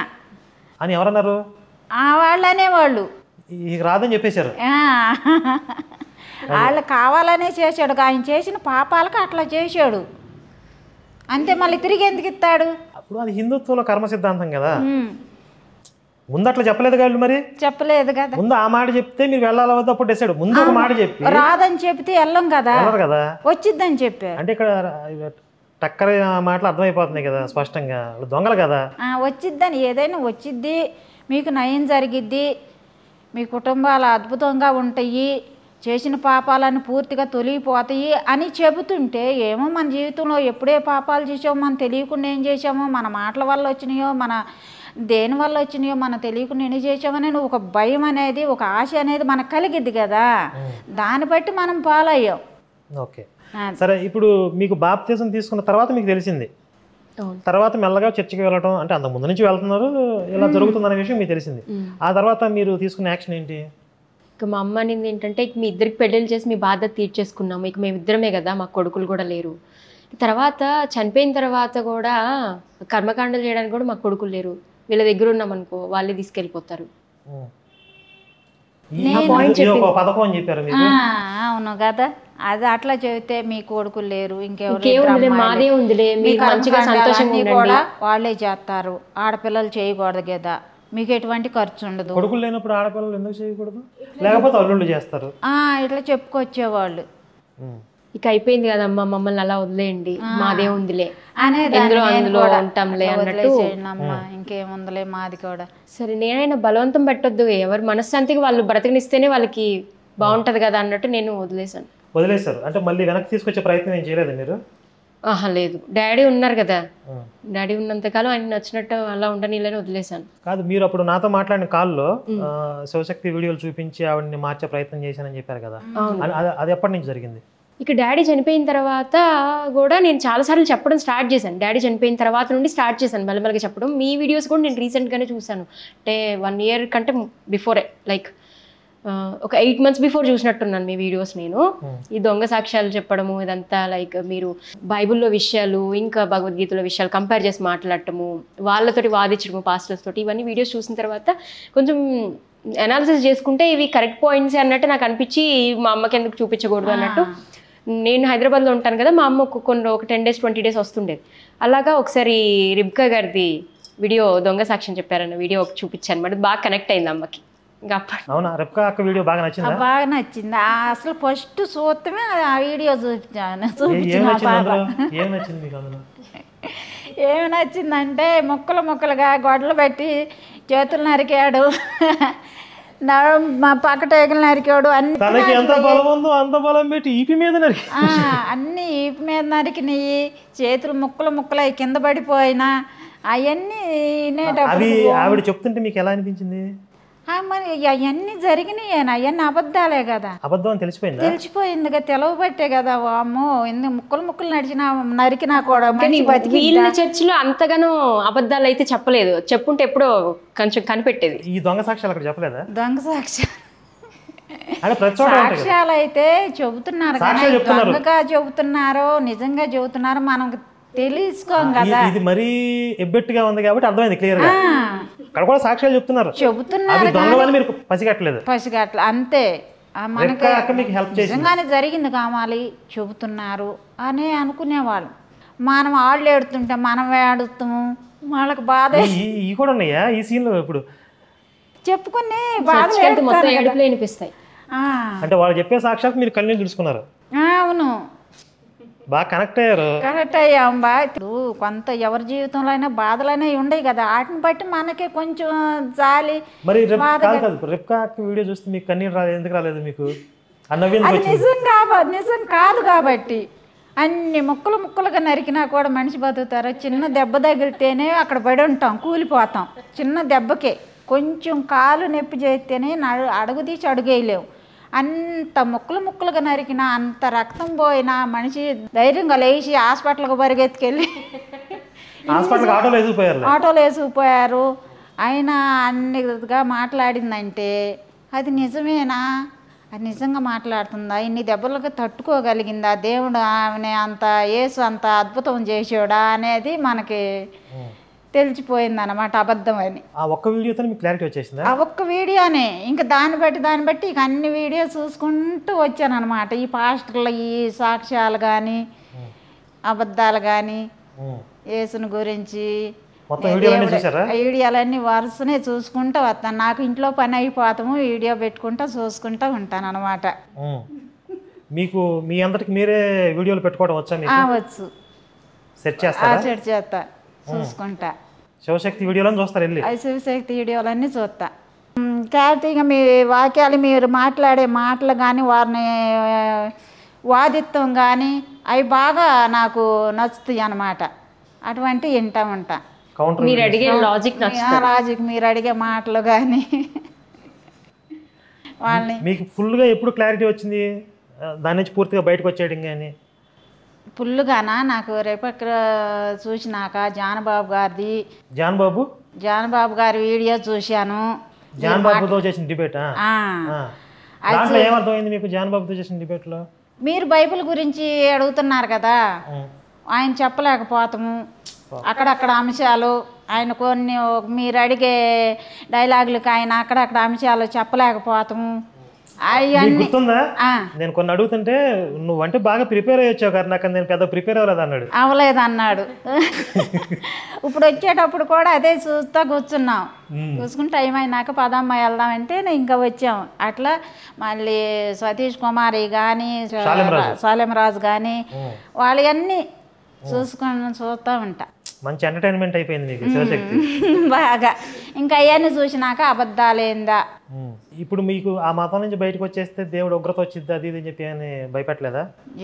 S1: అని ఎవరన్నారు?
S2: వాళ్ళు అనేవాళ్ళు
S1: రాదని చెప్పేశారు.
S2: వాళ్ళు కావాలనే చేశాడు, ఆయన చేసిన పాపాలకు అట్లా చేశాడు అంతే, మళ్ళీ తిరిగి ఎందుకు ఇస్తాడు?
S1: అప్పుడు అది హిందుత్వంలో కర్మ సిద్ధాంతం కదా, ముందు అట్లా చెప్పలేదు కదా. మరి చెప్పలేదు కదా, ముందు ఆ మాట చెప్తే మీరు వెళ్ళాలి వద్ద అప్పుడు డిసైడ్. ముందు ఒక మాట చెప్పి
S2: రాదని చెప్తే వెళ్ళం కదా, వచ్చిద్దని చెప్పారు.
S1: అంటే ఇక్కడ టక్కర మాటలు అర్థమైపోతున్నాయి కదా స్పష్టంగా, దొంగలు కదా.
S2: వచ్చిద్దని, ఏదైనా వచ్చిద్ది, మీకు నయం జరిగిద్ది, మీ కుటుంబాలు అద్భుతంగా ఉంటాయి, చేసిన పాపాలను పూర్తిగా తొలగిపోతాయి అని చెబుతుంటే, ఏమో మన జీవితంలో ఎప్పుడే పాపాలు చేసామో, మనం తెలియకుండా ఏం చేసామో, మన మాటల వల్ల వచ్చినాయో, మన దేనివల్ల వచ్చినాయో మనకు తెలియకుండా ఎన్ని చేసామని ఒక భయం అనేది, ఒక ఆశ అనేది మనకు కలిగిద్ది కదా, దాన్ని బట్టి మనం పాలయ్యాం.
S1: ఓకే, సరే. ఇప్పుడు మీకు బాప్తిజం తీసుకున్న తర్వాత మీకు తెలిసింది, తర్వాత మెల్లగా చర్చికి వెళ్ళడం, అంటే అంత ముందు నుంచి వెళ్తున్నారు, ఇలా జరుగుతుందనే విషయం మీకు తెలిసింది. ఆ తర్వాత మీరు తీసుకున్న యాక్షన్ ఏంటి?
S3: ఇక మా అమ్మ అనేది ఏంటంటే, ఇక మీ ఇద్దరికి పెళ్ళిళ్ళు చేసి మీ బాధ్యత తీర్చేసుకున్నాము, ఇక మేమిద్దరమే కదా, మాకు కొడుకులు కూడా లేరు. తర్వాత చనిపోయిన తర్వాత కూడా కర్మకాండలు చేయడానికి కూడా మాకు కొడుకులు లేరు, వీళ్ళ దగ్గర ఉన్నాం అనుకో వాళ్ళే తీసుకెళ్ళిపోతారు.
S1: పథకం అని చెప్పారు మీరు.
S2: అవును కదా, అది అట్లా చెబితే మీ కొడుకులు లేరు,
S3: మాదే ఉందిలే, మీకు మంచిగా సంతోషంగా
S2: కూడా వాళ్ళే చేస్తారు, ఆడపిల్లలు చేయకూడదు కదా, మీకు ఎటువంటి ఖర్చు ఉండదు.
S1: కొడుకులు లేనప్పుడు ఆడపిల్లలు ఎందుకు చేయకూడదు, లేకపోతే అల్లుళ్ళు చేస్తారు,
S2: ఇట్లా చెప్పుకొచ్చేవాళ్ళు.
S3: ఇక అయిపోయింది కదమ్మా, మమ్మల్ని అలా వదిలేయండి, మాదే ఉందిలే
S2: అనేది
S3: అందులో ఉంటాంలే అన్నట్టు,
S2: ఇంకేముందిలే మాది కూడా.
S3: సరే నేనైనా బలవంతం పెట్టొద్దు, ఎవరు మనశ్శాంతికి వాళ్ళు బ్రతకనిస్తేనే వాళ్ళకి బాగుంటది కదా అన్నట్టు నేను
S1: వదిలేశారు. అంటే మళ్ళీ వెనక్కి తీసుకొచ్చే ప్రయత్నం ఏం చేయలేదు మీరు?
S3: లేదు, డాడీ ఉన్నారు కదా, డాడీ ఉన్నంతకాలం ఆయన నచ్చినట్టు అలా ఉండనీళ్ళని వదిలేశాను.
S1: కాదు, మీరు అప్పుడు నాతో మాట్లాడిన కాల్లో శివశక్తి వీడియోలు చూపించి ఆవిడని మార్చే ప్రయత్నం చేశానని చెప్పారు కదా, అది ఎప్పటి నుంచి జరిగింది?
S3: ఇక డాడీ చనిపోయిన తర్వాత కూడా నేను చాలాసార్లు చెప్పడం స్టార్ట్ చేశాను, డాడీ చనిపోయిన తర్వాత నుండి స్టార్ట్ చేశాను మెల్లమెల్లగా చెప్పడం. మీ వీడియోస్ కూడా నేను రీసెంట్గానే చూశాను, అంటే 1 year కంటే బిఫోరే, లైక్ ఒక 8 months బిఫోర్ చూసినట్టున్నాను మీ వీడియోస్ నేను. ఈ దొంగ సాక్ష్యాలు చెప్పడము ఇదంతా, లైక్ మీరు బైబిల్లో విషయాలు ఇంకా భగవద్గీతలో విషయాలు కంపేర్ చేసి మాట్లాడటము, వాళ్ళతోటి వాదించడము పాస్టర్స్ తోటి, ఇవన్నీ వీడియోస్ చూసిన తర్వాత కొంచెం అనాలిసిస్ చేసుకుంటే ఇవి కరెక్ట్ పాయింట్స్ అన్నట్టు నాకు అనిపించి, మా అమ్మకి ఎందుకు చూపించకూడదు అన్నట్టు, నేను హైదరాబాద్లో ఉంటాను కదా, మా అమ్మ ఒక 10 days 20 days వస్తుండేది. అలాగా ఒకసారి రిబ్కా గారిది వీడియో దొంగ సాక్ష్యం చెప్పారన్న వీడియో చూపించాను అనమాట, బాగా కనెక్ట్ అయింది అమ్మకి.
S1: అవునా, రిబ్కా అక్క వీడియో బాగా నచ్చింది?
S2: బాగా నచ్చింది. అసలు ఫస్ట్ చూస్తమే ఆ వీడియో ఏమి నచ్చిందంటే, ముక్కలుగా గొడ్డలు పెట్టి చేతులు నరికాడు, మా పక్క టేకలు నరికాడు,
S1: అన్ని ఈపి మీద
S2: నరికినాయి, చేతులు ముక్కలు అవి కింద పడిపోయినా అవన్నీ
S1: ఆవిడ చెప్తుంటే మీకు ఎలా అనిపించింది?
S2: మరి అవన్నీ జరిగినాయి, అవన్నీ అబద్ధాలే కదా.
S1: అబద్ధం అని
S2: తెలిసిపోయింది కదా, తెలవబట్టే కదా. అమ్మో ఎన్ని ముక్కలు నరికినా కూడా
S3: వీళ్ళ చర్చిలో అంతగానో అబద్ధాలు అయితే చెప్పలేదు, చెప్పుంటే ఎప్పుడో కొంచెం కనిపెట్టేది.
S1: ఈ దొంగ సాక్ష్యాలు అక్కడ చెప్పలేదా?
S2: దొంగ సాక్ష్యాలు అయితే చెబుతున్నారు, దొంగగా చెబుతున్నారో నిజంగా చెబుతున్నారో మనం తెలుసుకోం కదా.
S1: ఇది మరీ ఎబ్బెట్టుగా ఉంది కాబట్టి అర్థమైంది క్లియర్ గా. అక్కడ కూడా సాక్ష్యాలు చెప్తున్నారు, మీరు పసిగట్టలేదు.
S2: అంతే,
S1: మీకు హెల్ప్ చేసి
S2: నిజంగానే జరిగింది కావాలి చెబుతున్నారు అని అనుకునేవాళ్ళు. మనం వాళ్ళు ఏడుతుంటే మనం ఏడుస్తాము, వాళ్ళకి బాధ.
S1: ఈ కూడా ఉన్నాయా ఈ సీన్ లో? ఇప్పుడు
S2: చెప్పుకుని బాధ
S3: వినిపిస్తాయి,
S1: అంటే వాళ్ళు చెప్పే సాక్ష్యాలు మీరు కళ్ళు చూసుకున్నారు.
S2: అవును,
S1: బాగా కనెక్ట్
S2: అయ్యాం. కొంత ఎవరి జీవితంలో అయినా బాధలైనా ఉండవు కదా, వాటిని బట్టి మనకి కొంచెం జాలి.
S1: మరి రిబ్కా వీడియో చూస్తే మీకు కన్నీరు ఎందుకు రాలేదు? మీకు
S2: నిజం కాదు కాబట్టి అన్ని ముక్కలుగా నరికినా కూడా మనిషి బతుకుతారు. చిన్న దెబ్బ తగిలితేనే అక్కడ పడి ఉంటాం, కూలిపోతాం. చిన్న దెబ్బకే కొంచెం కాలు నొప్పి చేస్తేనే అడుగు తీసి అడుగేయలేము. అంత ముక్కలుగా నరికినా, అంత రక్తం పోయినా మనిషి ధైర్యంగా లేచి హాస్పిటల్కి పరిగెత్తుకెళ్ళి ఆటోలో వేసుకుపోయారు. ఆయన అన్నిగా మాట్లాడిందంటే అది నిజమేనా? అది నిజంగా మాట్లాడుతుందా? ఇన్ని దెబ్బలకు తట్టుకోగలిగిందా? దేవుడు ఆమె అంత యేసు అంత అద్భుతం చేసాడా అనేది మనకి తెలిసిపోయింది అన్నమాట, అబద్ధం అని.
S1: ఆ ఒక్క వీడియోతో మీకు క్లారిటీ వచ్చేసింది?
S2: ఆ ఒక్క వీడియోనే, ఇంకా దాన్ని బట్టి ఇక అన్ని వీడియో చూసుకుంటూ వచ్చాను అనమాట. ఈ పాస్టర్ల ఈ సాక్ష్యాలు కానీ అబద్ధాలు కానీ యేసుని గురించి వీడియోలన్నీ వరుసనే చూసుకుంటూ వస్తాను. నాకు ఇంట్లో పని అయిపోతాము, వీడియో పెట్టుకుంటూ చూసుకుంటూ ఉంటాను అనమాట.
S1: మీకు మీ అందరికి మీరే వీడియోలు పెట్టుకోవడం వచ్చా?
S2: వచ్చు,
S1: సెట్
S2: చేస్తా చూసుకుంటా.
S1: శివశక్తి వీడియోలను చూస్తారు వెళ్ళి?
S2: శివశక్తి వీడియోలన్నీ చూస్తా. క్లారిటీగా మీ వాక్యాలు మీరు మాట్లాడే మాటలు కానీ వారిని వాదిత్వం కానీ అవి బాగా నాకు నచ్చుతాయి అన్నమాట. అటువంటి వింటా ఉంటా.
S1: కౌంటర్
S3: మీరు అడిగే లాజిక్
S2: లాజిక్ మీరు అడిగే మాటలు కానీ వాళ్ళని
S1: మీకు ఫుల్గా ఎప్పుడు క్లారిటీ వచ్చింది దాని నుంచి పూర్తిగా బయటకు వచ్చేయడం కానీ?
S2: ఫుల్గానా నాకు రేపక్క చూసినాక జానబాబు గారి వీడియో చూశాను.
S1: జానబాబుతో చేసిన డిబేటా? దాంట్లో ఏమర్థమైంది మీకు జానబాబుతో చేసిన డిబేట్లో?
S2: మీరు బైబిల్ గురించి అడుగుతున్నారు కదా, ఆయన చెప్పలేకపోతాము. అక్కడక్కడ అంశాలు ఆయన కొన్ని మీరు అడిగే డైలాగులకు ఆయన అక్కడక్కడ అంశాలు చెప్పలేకపోతాము.
S1: గుర్తుందా? నేను కొన్ని అడుగుతుంటే నువ్వంటే బాగా ప్రిపేర్ అయ్యొచ్చావు కదా, నాకు నేను పెద్ద ప్రిపేర్ అవ్వలేదు అన్నాడు.
S2: అవ్వలేదన్నాడు. ఇప్పుడు వచ్చేటప్పుడు కూడా అదే చూస్తా కూర్చున్నాం. చూసుకుని టైం అయినాక పదమ్మ వెళ్దామంటే ఇంకా వచ్చాం. అట్లా మళ్ళీ సతీష్ కుమారి కానీ సాలెంరాజు కానీ వాళ్ళవన్నీ చూస్తూ ఉంటా.
S1: మంచి ఎంటర్టైన్మెంట్ అయిపోయింది మీకు శివశక్తి
S2: బాగా. ఇంకా అవన్నీ చూసినాక అబద్ధాలేందా.
S1: ఇప్పుడు మీకు ఆ మతం నుంచి బయటకు వచ్చేస్తే దేవుడు ఉగ్రత వచ్చింది అది ఇది అని చెప్పి అని భయపెట్టలేదా?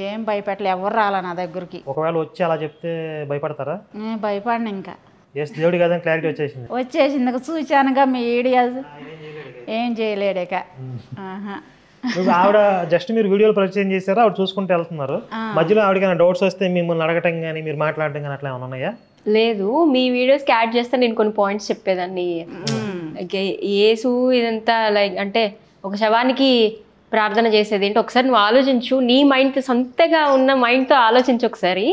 S2: ఏం భయపెట్టలే, ఎవరు రాలా నా దగ్గరికి.
S1: ఒకవేళ వచ్చి అలా చెప్తే భయపడతారా?
S2: నేను భయపడిన ఇంకా
S1: దేవుడి కదని క్లారిటీ వచ్చేసింది.
S2: చూశానుగా మీ వీడియో, ఏం చేయలేడేక.
S1: ఆవిడ జస్ట్ మీరు వీడియోలు పరిచయం చేశారా, ఆవిడ చూసుకుంటూ వెళ్తున్నారు. మధ్యలో ఆవిడకైనా డౌట్స్ వస్తే మిమ్మల్ని అడగటం కానీ మీరు మాట్లాడటం కానీ అట్లా ఏమైనా ఉన్నాయా?
S3: లేదు, మీ వీడియోస్కి యాడ్ చేస్తే నేను కొన్ని పాయింట్స్ చెప్పేదాన్ని. యేసు ఇదంతా లైక్ అంటే ఒక శవానికి ప్రార్థన చేసేది ఏంటి ఒకసారి నువ్వు ఆలోచించు, నీ మైండ్ సొంతగా ఉన్న మైండ్తో ఆలోచించు ఒకసారి.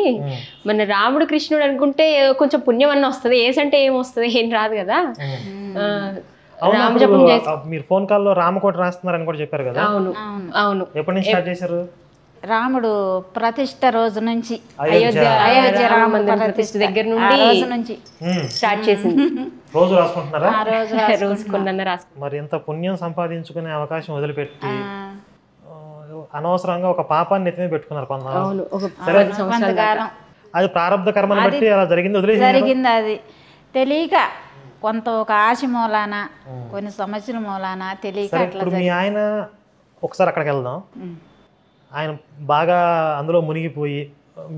S3: మన రాముడు కృష్ణుడు అనుకుంటే కొంచెం పుణ్యం అన్న వస్తుంది, ఏసంటే ఏం వస్తుంది, ఏం రాదు కదా.
S1: మీరు ఫోన్ కాల్లో రామకోట రాస్తున్నారని కూడా చెప్పారు కదా?
S3: అవును అవును.
S1: ఎప్పటి నుంచి స్టార్ట్ చేశారు?
S2: రాముడు ప్రతిష్ట రోజు నుంచి,
S3: అయోధ్య రామ మందిర ప్రతిష్ట దగ్గర నుంచి స్టార్ట్ చేసింది.
S1: రోజు రాసుకుంటున్నారా?
S3: రోజుకున్న రాసు.
S1: మరి ఎంత పుణ్యం సంపాదించుకునే అవకాశం వదిలిపెట్టి అనవసరంగా ఒక పాపాన్ని నెత్తిమీద పెట్టుకున్నారు కొంతకాలం. అది ప్రారంభ కర్మను బట్టి అలా జరిగింది.
S2: అది తెలియక కొంత ఒక ఆశ మూలాన కొన్ని సమస్యల మూలాన తెలియక.
S1: ఇప్పుడు మీ ఆయన ఒకసారి అక్కడికి వెళ్దాం. ఆయన బాగా అందులో మునిగిపోయి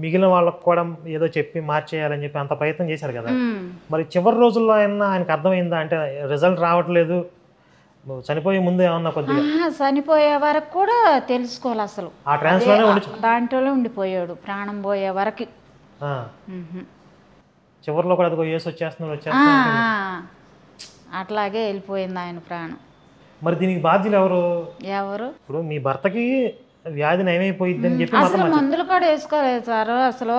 S1: మిగిలిన వాళ్ళకు కూడా ఏదో చెప్పి మార్చేయాలని చెప్పి అంత ప్రయత్నం చేశారు కదా. మరి చివరి రోజుల్లో ఆయనకు అర్థమైందా? అంటే రిజల్ట్ రావట్లేదు, చనిపోయే ముందు ఏమన్నా కొద్దిగా
S2: చనిపోయే వరకు కూడా తెలుసుకోవాలి అసలు.
S1: ఆ ట్రాన్స్ లోనే
S2: దాంట్లోనే ఉండిపోయాడు ప్రాణం పోయే వరకు.
S1: చివరిలో కూడా అదిగో యేసు వచ్చేస్తున్నాడు
S2: అట్లాగే వెళ్ళిపోయింది ఆయన ప్రాణం.
S1: మరి దీనికి బాధ్యులు ఎవరు? ఇప్పుడు మీ భర్తకి వ్యాధి నయమైపోయింది అని చెప్పి
S2: అసలు మందులు కూడా వేసుకోలేదు సార్. అసలు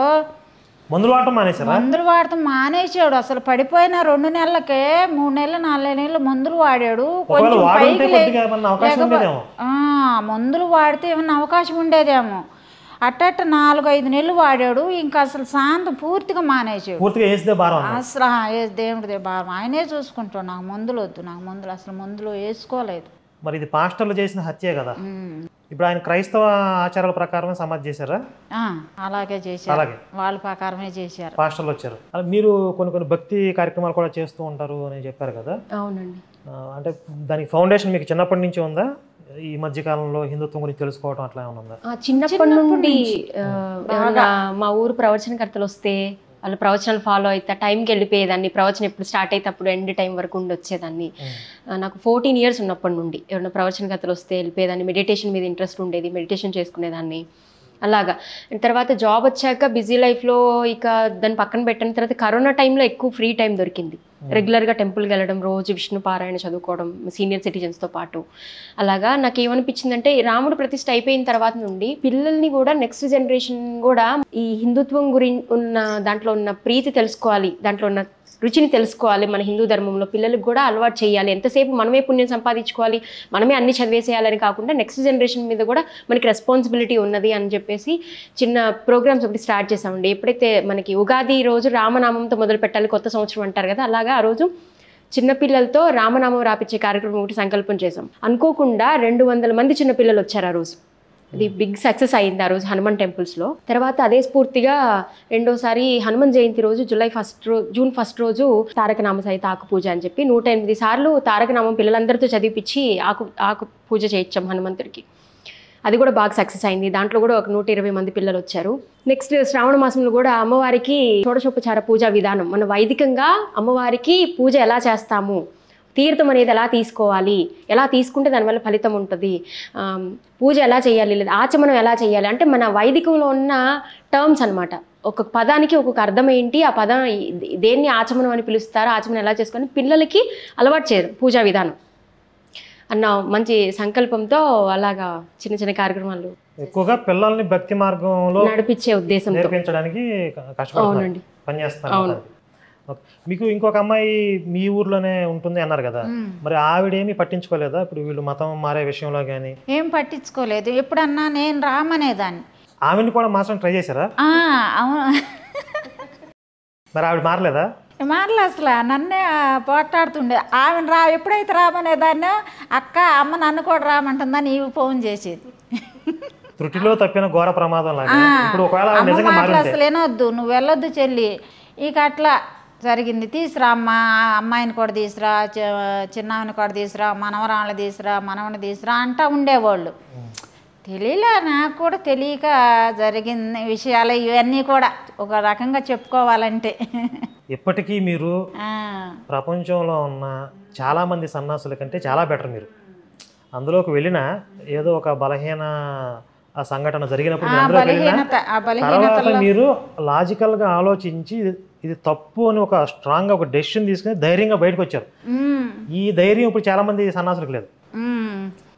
S1: మందులు వాడటం మానేశారు.
S2: మందులు వాడటం మానేసాడు. అసలు పడిపోయిన 2 నెలలకే 3 నెలలు 4 నెలలు మందులు వాడాడు. కొంచెం మందులు వాడితే ఏమన్నా అవకాశం ఉండేదేమో. అట్ట 4-5 నెలలు వాడాడు. ఇంకా అసలు శాంతం పూర్తిగా మానేసాడు. అసలు దేవుడిదే భారం, ఆయనే చూసుకుంటాడు. నాకు మందులు వద్దు, నాకు మందులు అసలు మందులు వేసుకోలేదు.
S1: మరి ఇది పాస్టర్లు చేసిన హత్యే కదా. ఇప్పుడు ఆయన క్రైస్తవ ఆచారాల ప్రకారమే సమాధి చేశారా?
S2: అలాగే చేశారు, వాళ్ళ ప్రకారమే చేశారు.
S1: పాస్టర్లు వచ్చారు. మీరు కొన్ని భక్తి కార్యక్రమాలు కూడా చేస్తూ ఉంటారు అని చెప్పారు కదా.
S3: అవునండి.
S1: అంటే దానికి ఫౌండేషన్ మీకు చిన్నప్పటి నుంచి ఉందా? ఈ మధ్య కాలంలో హిందుత్వం గురించి తెలుసుకోవడం అట్లా ఏమైనా ఉందా?
S3: చిన్నప్పటి నుండి మా ఊరు ప్రవచనకర్తలు వస్తే వాళ్ళ ప్రవచనాలు ఫాలో అయితే టైంకి వెళ్ళిపోయేదాన్ని. ప్రవచనం ఎప్పుడు స్టార్ట్ అయితే అప్పుడు ఎండ్ టైం వరకు ఉండి వచ్చేదాన్ని. నాకు 14 years ఉన్నప్పటి నుండి ఎవరైనా ప్రవచనకర్తలు వస్తే వెళ్ళిపోయేదాన్ని. మెడిటేషన్ మీద ఇంట్రెస్ట్ ఉండేది, మెడిటేషన్ చేసుకునేదాన్ని. అలాగా తర్వాత జాబ్ వచ్చాక బిజీ లైఫ్లో ఇక దాన్ని పక్కన పెట్టిన తర్వాత కరోనా టైంలో ఎక్కువ ఫ్రీ టైం దొరికింది. రెగ్యులర్గా టెంపుల్కి వెళ్ళడం, రోజు విష్ణు పారాయణ చదువుకోవడం సీనియర్ సిటిజన్స్తో పాటు. అలాగా నాకు ఏమనిపించిందంటే రాముడు ప్రతిష్ఠ అయిపోయిన తర్వాత నుండి పిల్లల్ని కూడా నెక్స్ట్ జనరేషన్ కూడా ఈ హిందుత్వం గురించి ఉన్న దాంట్లో ఉన్న ప్రీతి తెలుసుకోవాలి, దాంట్లో ఉన్న రుచిని తెలుసుకోవాలి. మన హిందూ ధర్మంలో పిల్లలకు కూడా అలవాటు చేయాలి. ఎంతసేపు మనమే పుణ్యం సంపాదించుకోవాలి, మనమే అన్ని చదివేసేయాలని కాకుండా నెక్స్ట్ జనరేషన్ మీద కూడా మనకి రెస్పాన్సిబిలిటీ ఉన్నది అని చెప్పేసి చిన్న ప్రోగ్రామ్స్ ఒకటి స్టార్ట్ చేసామండి. ఎప్పుడైతే మనకి ఉగాది రోజు రామనామంతో మొదలు పెట్టాలి, కొత్త సంవత్సరం అంటారు కదా, అలాగా ఆ రోజు చిన్నపిల్లలతో రామనామం రాపించే కార్యక్రమం ఒకటి సంకల్పం చేసాం. అనుకోకుండా 200 మంది చిన్నపిల్లలు వచ్చారు ఆ రోజు. ఇది బిగ్ సక్సెస్ అయింది ఆ రోజు హనుమాన్ టెంపుల్స్లో. తర్వాత అదే స్ఫూర్తిగా రెండోసారి హనుమాన్ జయంతి రోజు జూన్ 1 రోజు తారకనామ సహిత ఆకు పూజ అని చెప్పి 108 సార్లు తారకనామం పిల్లలందరితో చదివిపించి ఆకు పూజ చేయించాం హనుమంతుడికి. అది కూడా బాగా సక్సెస్ అయింది. దాంట్లో కూడా ఒక 120 మంది పిల్లలు వచ్చారు. నెక్స్ట్ శ్రావణ మాసంలో కూడా అమ్మవారికి షోడశోపచార పూజా విధానం, మన వైదికంగా అమ్మవారికి పూజ ఎలా చేస్తాము, తీర్థం అనేది ఎలా తీసుకోవాలి, ఎలా తీసుకుంటే దానివల్ల ఫలితం ఉంటుంది, పూజ ఎలా చేయాలి, లేదా ఆచమనం ఎలా చేయాలి అంటే మన వైదికంలో ఉన్న టర్మ్స్ అనమాట. ఒక్కొక్క పదానికి ఒక్కొక్క అర్థం ఏంటి, ఆ పదం దేన్ని ఆచమనం అని పిలుస్తారో, ఆచమనం ఎలా చేసుకొని పిల్లలకి అలవాటు చేయరు పూజా విధానం అన్న మంచి సంకల్పంతో అలాగా చిన్న చిన్న కార్యక్రమాలు
S1: ఎక్కువగా పిల్లల్ని భక్తి మార్గంలో
S3: నడిపించే ఉద్దేశంతో
S1: నేర్పించడానికి కష్టపడుతున్నారు, పనిచేస్తున్నారు. మీకు ఇంకొక అమ్మాయి మీ ఊర్లోనే ఉంటుంది అన్నారు కదా, మరి ఆవిడేమి పట్టించుకోలేదా ఇప్పుడు వీళ్ళు మతం మారే విషయంలో కానీ?
S2: ఏం పట్టించుకోలేదు. ఎప్పుడన్నా నేను రామనేదాన్ని.
S1: ఆవిడని కూడా మార్చడం ట్రై చేశారా?
S2: అవును.
S1: మరి ఆవిడ మారలేదా?
S2: మారలే అసలు, నన్నే పోట్లాడుతుండే. ఆమెను ఎప్పుడైతే రామనేదాన్నో అక్క అమ్మ నన్ను కూడా రామంటుందని నీవు ఫోన్ చేసేది.
S1: త్రుటిలో తప్పిన ఘోర ప్రమాదం లాగా. ఇప్పుడు ఒకవేళ నిజంగా
S2: మాటలు అసలు ఏనొద్దు, నువ్వు వెళ్ళొద్దు చెల్లి, ఇక అట్లా జరిగింది. తీసురా అమ్మ, అమ్మాయిని కూడా తీసురా, చిన్నామిని కూడా తీసురా, మనవరాళ్ళని తీసురా, మనవని తీసురా అంటా ఉండేవాళ్ళు. తెలియలే, నాకు కూడా తెలియక జరిగిన విషయాలు ఇవన్నీ కూడా ఒక రకంగా చెప్పుకోవాలంటే.
S1: ఇప్పటికీ మీరు ప్రపంచంలో ఉన్న చాలామంది సన్యాసుల కంటే చాలా బెటర్. మీరు అందులోకి వెళ్ళినా ఏదో ఒక బలహీన ఆ సంఘటన జరిగినప్పుడు తర్వాత మీరు లాజికల్గా ఆలోచించి ఇది తప్పు అని ఒక స్ట్రాంగ్గా ఒక డెసిషన్ తీసుకుని ధైర్యంగా బయటకు వచ్చారు. ఈ ధైర్యం ఇప్పుడు చాలా మంది సన్యాసులకు లేదు.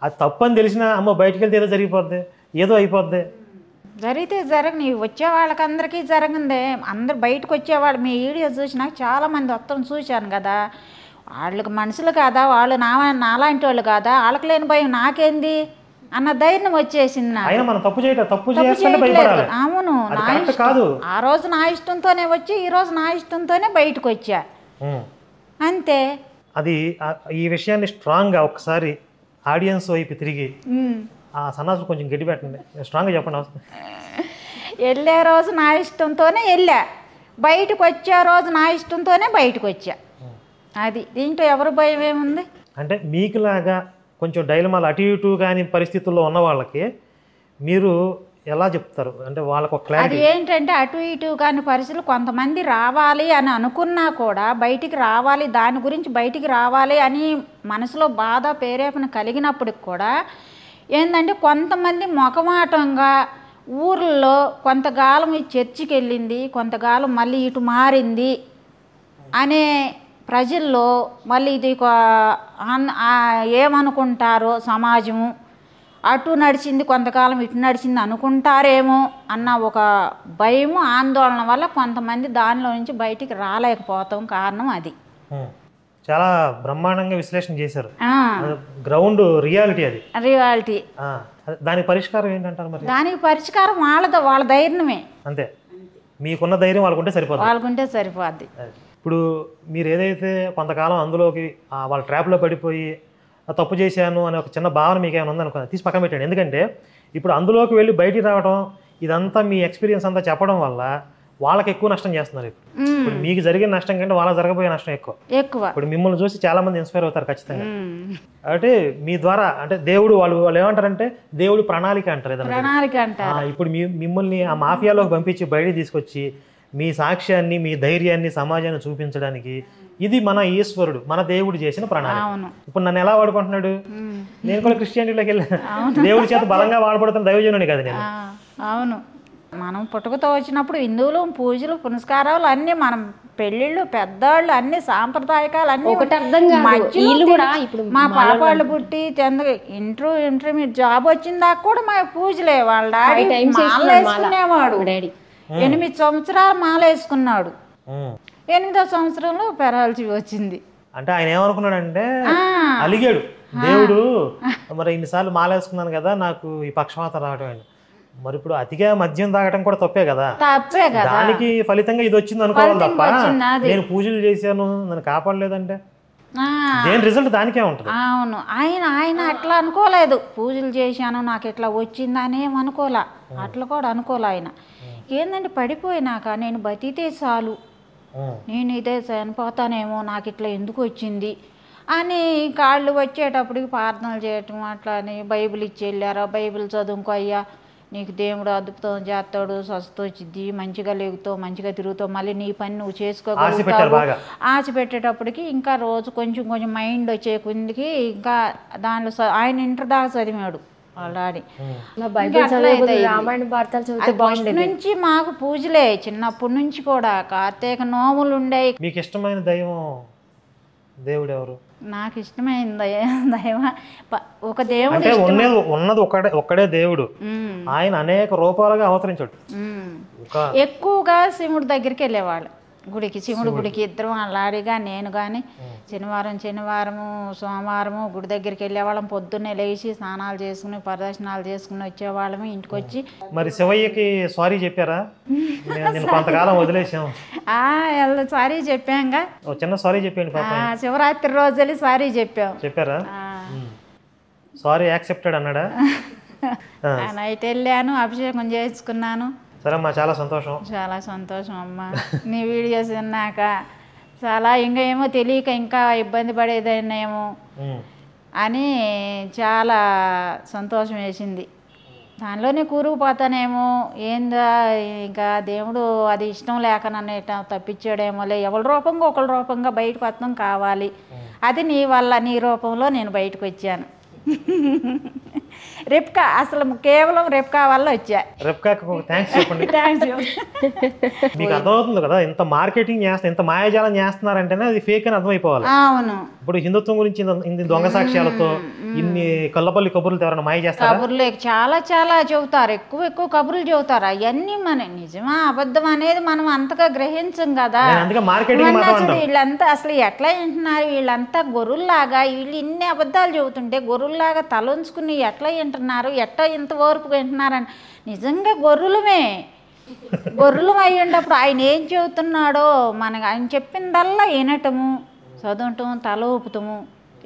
S1: అది తప్పు అని తెలిసినా అమ్మ బయటకు వెళ్తే ఏదో జరిగిపోద్ది, ఏదో అయిపోద్ది.
S2: జరిగితే జరగని వచ్చే వాళ్ళకందరికీ జరగందే. అందరు బయటకు వచ్చేవాళ్ళు మీ వీడియో చూసి నాకు చాలామంది మొత్తం చూశాను కదా, వాళ్ళకి మనుషులు కాదా, వాళ్ళు నాలాంటి వాళ్ళు కాదా, వాళ్ళకి లేని భయం నాకేంది అన్న ధైర్యం వచ్చేసింది. అవును, ఆ రోజు నా ఇష్టంతోనే వచ్చి ఈ రోజు నా ఇష్టంతోనే బయటకు వచ్చా, అంతే.
S1: అది ఈ విషయాన్ని స్ట్రాంగ్గా ఒకసారి ఆడియన్స్ వైపు తిరిగి ఆ సన్నాసులు కొంచెం గట్టి పెట్టండి, స్ట్రాంగ్గా చెప్పండి. అవసరం
S2: వెళ్ళే రోజు నా ఇష్టంతోనే వెళ్ళా, బయటకు వచ్చే రోజు నా ఇష్టంతోనే బయటకు వచ్చా. అది దీంట్లో ఎవరు భయం ఏముంది?
S1: అంటే మీకులాగా కొంచెం డైలమాలు అటు ఇటు కాని పరిస్థితుల్లో ఉన్న వాళ్ళకి మీరు ఎలా చెప్తారు? అంటే వాళ్ళకు ఒక క్లారిటీ.
S2: అది ఏంటంటే అటు ఇటు కాని పరిస్థితులు కొంతమంది రావాలి అని అనుకున్నా కూడా బయటికి రావాలి, దాని గురించి బయటికి రావాలి అని మనసులో బాధ ప్రేరేపణ కలిగినప్పటికి కూడా ఏంటంటే కొంతమంది మొఖమాటంగా ఊర్లో కొంతకాలం ఈ చర్చికి వెళ్ళింది, కొంతకాలం మళ్ళీ ఇటు మారింది అనే ప్రజల్లో మళ్ళీ ఇది ఏమనుకుంటారో సమాజము, అటు నడిచింది కొంతకాలం ఇటు నడిచింది అనుకుంటారేమో అన్న ఒక భయము ఆందోళన వల్ల కొంతమంది దానిలో నుంచి బయటికి రాలేకపోతాం. కారణం అది.
S1: చాలా బ్రహ్మాండంగా విశ్లేషణ చేశారు. గ్రౌండ్ రియాలిటీ అది,
S2: రియాలిటీ.
S1: దానికి పరిష్కారం ఏంటంటారు? మరి
S2: దానికి పరిష్కారం వాళ్ళ ధైర్యమే.
S1: అంతే, మీకున్న ధైర్యం వాళ్ళకుంటే
S2: సరిపోద్ది.
S1: ఇప్పుడు మీరు ఏదైతే కొంతకాలం అందులోకి వాళ్ళ ట్రాప్లో పడిపోయి తప్పు చేశాను అనే ఒక చిన్న భావన మీకు ఏమైనా ఉందనుకో, తీసి పక్కన పెట్టండి. ఎందుకంటే ఇప్పుడు అందులోకి వెళ్ళి బయటికి రావడం ఇదంతా మీ ఎక్స్పీరియన్స్ అంతా చెప్పడం వల్ల వాళ్ళకి ఎక్కువ నష్టం చేస్తున్నారు. ఇప్పుడు మీకు జరిగిన నష్టం కంటే వాళ్ళకి జరగబోయే నష్టం ఎక్కువ. ఇప్పుడు మిమ్మల్ని చూసి చాలా మంది ఇన్స్పైర్ అవుతారు ఖచ్చితంగా. కాబట్టి మీ ద్వారా అంటే దేవుడు వాళ్ళు ఏమంటారంటే దేవుడు ప్రణాళిక అంటారు. ఇప్పుడు మిమ్మల్ని ఆ మాఫియాలోకి పంపించి బయటికి తీసుకొచ్చి మీ సాక్ష్యాన్ని మీ ధైర్యాన్ని సమాజాన్ని చూపించడానికి ఇది మన ఈశ్వరుడు మన దేవుడు చేసిన ప్రణాళిక. ఇప్పుడు నన్ను ఎలా వాడుకుంటున్నాడు? నేను కూడా క్రిస్టియానిటీలోకి వెళ్ళాను, దేవుడి చేత బలంగా వాడబడుతున్న దైవజనుని కదా నేను.
S2: అవును, మనం పుట్టుకతో వచ్చినప్పుడు హిందువులు పూజలు పునస్కారాలు అన్నీ, మనం పెళ్ళిళ్ళు పెద్దవాళ్ళు అన్ని సాంప్రదాయకాలు అన్నీ మా పాపాళ్ళు పుట్టి ఇంటర్మీడియట్ జాబ్ వచ్చిన దాకా కూడా మా పూజలే. వాళ్ళ డాడీ మాల వేసుకునేవాడు, 8 సంవత్సరాలు మాల వేసుకున్నాడు, 8వ సంవత్సరంలో పెరాలజీ వచ్చింది.
S1: అంటే ఆయన ఏమనుకున్నాడంటే అలిగాడు, దేవుడు మరి ఇన్నిసార్లు మాల వేసుకున్నాను కదా నాకు ఈ పక్షవాతం రావడం అని. మరి ఇప్పుడు అతిగా మద్యం తాగటం కూడా తప్పే కదా, దానికి ఫలితంగా ఇది వచ్చింది అనుకోవాలి తప్ప నేను పూజలు చేశాను నన్ను కాపాడలేదంటే దేని రిజల్ట్ దానికే ఉంటుంది.
S2: అవును, ఆయన అట్లా అనుకోలేదు, పూజలు చేశాను నాకు ఇట్లా వచ్చిందని ఏం అనుకోలే, అట్లా కూడా అనుకోలే. ఆయన ఏంటంటే పడిపోయినాక నేను బతికితే చాలు, నేను ఇదే చనిపోతానేమో, నాకు ఇట్లా ఎందుకు వచ్చింది అని కాళ్ళు వచ్చేటప్పటికి ప్రార్థనలు చేయటం అట్లా అని బైబిల్ ఇచ్చి వెళ్ళారు. బైబిల్ చదువుకో అయ్యా, నీకు దేవుడు అద్భుతం చేస్తాడు, స్వస్థత వచ్చిద్ది, మంచిగా లేగుతావు, మంచిగా తిరుగుతావు, మళ్ళీ నీ పని నువ్వు చేసుకోగలుగుతావు. ఆశ పెట్టేటప్పటికి ఇంకా రోజు కొంచెం కొంచెం మైండ్ వచ్చే కొద్దికి ఇంకా దానిలో ఆయన ఇంటర్ దాకా చదివాడు ఆల్రెడీ.
S3: రామాయణ భారతాలు చదివితే బాగుండేది.
S2: నుంచి మాకు పూజలే చిన్నప్పటి నుంచి కూడా. కార్తీక నోములు ఉండేవి.
S1: మీకు ఇష్టమైన దైవం దేవుడు ఎవరు?
S2: నాకు ఇష్టమైన దైవం ఒక దేవుడు
S1: అంటే ఉన్నది ఒక్కడే దేవుడు. ఆయన అనేక రూపాలుగా అవతరించాడు.
S2: ఎక్కువగా శివుడి దగ్గరికి వెళ్ళేవాళ్ళు గుడికి, శివుడి గుడికి ఇద్దరం అలాడిగా నేను కానీ శనివారము సోమవారము గుడి దగ్గరికి వెళ్ళేవాళ్ళం. పొద్దున్నే లేచి స్నానాలు చేసుకుని ప్రదర్శనాలు చేసుకుని వచ్చేవాళ్ళము. ఇంటికి వచ్చి
S1: మరి శివయ్యకి సారీ చెప్పారా? నేను కొంతకాలం వదిలేసాం.
S2: సారీ చెప్పాంగా,
S1: చిన్న సారీ చెప్పండి.
S2: శివరాత్రి రోజు వెళ్ళి సారీ
S1: చెప్పారా? సారీ యాక్సెప్టెడ్ అన్నాడా?
S2: నైట్ వెళ్ళాను, అభిషేకం చేసుకున్నాను.
S1: సరే అమ్మా, చాలా సంతోషం.
S2: చాలా సంతోషం అమ్మా, నీ వీడియోస్ విన్నాక. చాలా ఇంకా ఏమో తెలియక ఇంకా ఇబ్బంది పడేదేమో అని చాలా సంతోషం వేసింది. దానిలోనే కూరుకుపోతానేమో, ఏందా ఇంకా దేవుడు అది ఇష్టం లేక నన్ను తప్పించాడేమోలే. ఎవరి రూపంగా ఒకరి రూపంగా బయటకు వస్తాం కావాలి. అది నీ వల్ల, నీ రూపంలో నేను బయటకు వచ్చాను. రెప్కా, అసలు కేవలం రెప్కా వల్ల వచ్చా.
S1: రెప్కాకు థ్యాంక్స్ చెప్పండి. మీకు అర్థమవుతుంది కదా, ఇంత మార్కెటింగ్ చేస్తా, ఇంత మాయాజాలం చేస్తున్నారంటేనే అది ఫేక్ అని అర్థమైపోవాలి.
S2: అవును.
S1: ఇప్పుడు హిందుత్వం గురించి ఇన్ని దొంగ సాక్ష్యాలతో ఇన్ని కళ్ళపల్లి కబుర్లు ఎవరైనా మాయ చేస్తారు?
S2: కబుర్లు చాలా చాలా చెబుతారు, ఎక్కువ కబుర్లు చెబుతారు. అవన్నీ మన నిజమా అబద్ధం అనేది మనం అంతగా గ్రహించం కదా. వీళ్ళంతా అసలు ఎట్లా వింటున్నారు, వీళ్ళంతా గొర్రెల్లాగా, వీళ్ళు ఇన్ని అబద్ధాలు చెబుతుంటే గొర్రెల్లాగా తలంచుకుని ఎట్లా వింటున్నారు, ఎట్లా ఇంతవరకు వింటున్నారని. నిజంగా గొర్రెలమే, గొర్రెలు అయ్యేటప్పుడు ఆయన ఏం చెబుతున్నాడో మనకు ఆయన చెప్పిందల్లా వినటము, చదవటం, తల ఊపుతాము,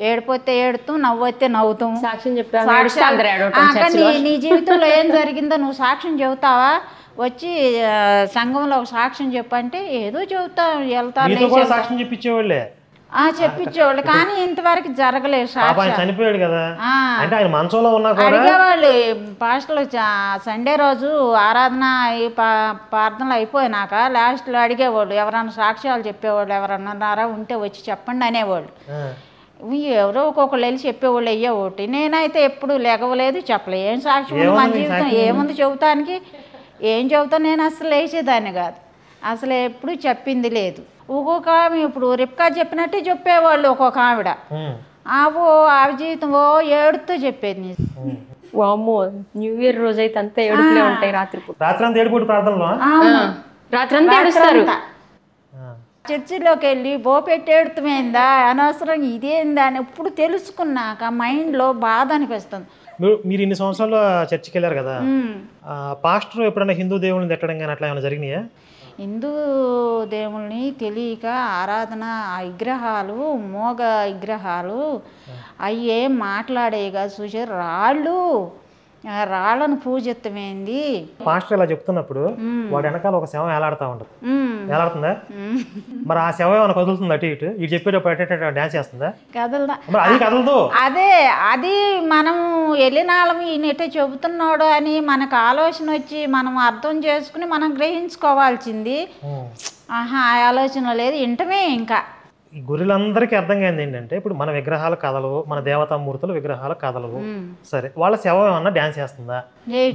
S2: ఏడిపోతే ఏడుతాం, నవ్వొస్తే నవ్వుతాం.
S3: సాక్ష్యం చెప్పాను.
S2: నీ జీవితంలో ఏం జరిగిందో నువ్వు సాక్ష్యం చెబుతావా? వచ్చి సంఘంలో ఒక సాక్ష్యం చెప్పంటే ఏదో చెబుతా వెళ్తాను.
S1: సాక్ష్యం చెప్పించేవాళ్ళే,
S2: చెప్పించేవాళ్ళు, కానీ ఇంతవరకు జరగలేదు.
S1: చనిపోయాడు కదా అంటే ఆయన మనసులో ఉన్నా
S2: అడిగేవాళ్ళు. పాస్టర్లు సండే రోజు ఆరాధన ప్రార్థనలు అయిపోయినాక లాస్ట్లో అడిగేవాళ్ళు, ఎవరన్నా సాక్ష్యాలు చెప్పేవాళ్ళు ఎవరన్నారా ఉంటే వచ్చి చెప్పండి అనేవాళ్ళు. ఎవరో ఒక్కొక్కళ్ళు వెళ్ళి చెప్పేవాళ్ళు అయ్యే ఒకటి. నేనైతే ఎప్పుడు లెగవలేదు, చెప్పలేదు. ఏం సాక్ష్యం ఉంది మన జీవితం, ఏముంది చెబుతానికి, ఏం చెబుతాను. నేను అసలు లేచేదాన్ని కాదు, అసలు ఎప్పుడు చెప్పింది లేదు. ఒక్కొక్క ఆమె ఇప్పుడు రిప్కా చెప్పినట్టే చెప్పేవాళ్ళు. ఒక్కొక్క ఆవిడ ఆవి జీవితం ఏడుతూ చెప్పేది.
S3: వామ్మో, న్యూ ఇయర్ రోజు అయితే అంతా ఏడుపులే ఉంటాయి.
S1: రాత్రంతా ఏడుపుడు ప్రార్థనలో
S3: రాత్రంతా ఏడుస్తారు.
S2: చర్చిలోకి వెళ్ళి బోపెట్టి ఏడుతమైందా, అనవసరం ఇదేందా అని ఇప్పుడు తెలుసుకున్నాక మైండ్లో బాధ అనిపిస్తుంది.
S1: మీరు ఇన్ని సంవత్సరాలు చర్చికి వెళ్ళారు కదా, పాస్టర్ ఎప్పుడైనా హిందూ దేవుళ్ళని తిట్టడం కానీ అట్లా ఏమైనా జరిగినాయా?
S2: హిందూ దేవుల్ని తెలియక ఆరాధన, ఆ విగ్రహాలు మోగ విగ్రహాలు అవి ఏం మాట్లాడేగా చూసి రాళ్ళను పూజిత్తమైంది.
S1: పాస్టర్ ఇలా చెప్తున్నప్పుడు వాడు వెనకాల ఒక శవం వేలాడుతూ ఉంటుంది, వేలాడుతుందా? మరి ఆ శవం ఏమైనా కదులుతుంది అటు ఇటు? ఇటు చెప్పేటప్పుడు డాన్స్ చేస్తుందా?
S2: కదలదా?
S1: అది కదలదు.
S2: అది మనం వెళ్ళినాళ్ళం ఈయనటే చెబుతున్నాడు అని మనకు ఆలోచన వచ్చి మనం అర్థం చేసుకుని మనం గ్రహించుకోవాల్సింది. ఆహా, ఆ ఆలోచన లేదు, వింటమే. ఇంకా
S1: ఈ గురులందరికీ అర్థం కాయింది ఏంటంటే, ఇప్పుడు మన విగ్రహాలు కదలవు, మన దేవతామూర్తులు విగ్రహాలు కదలవు. సరే, వాళ్ళ శవం ఏమన్నా డాన్స్ చేస్తుందా?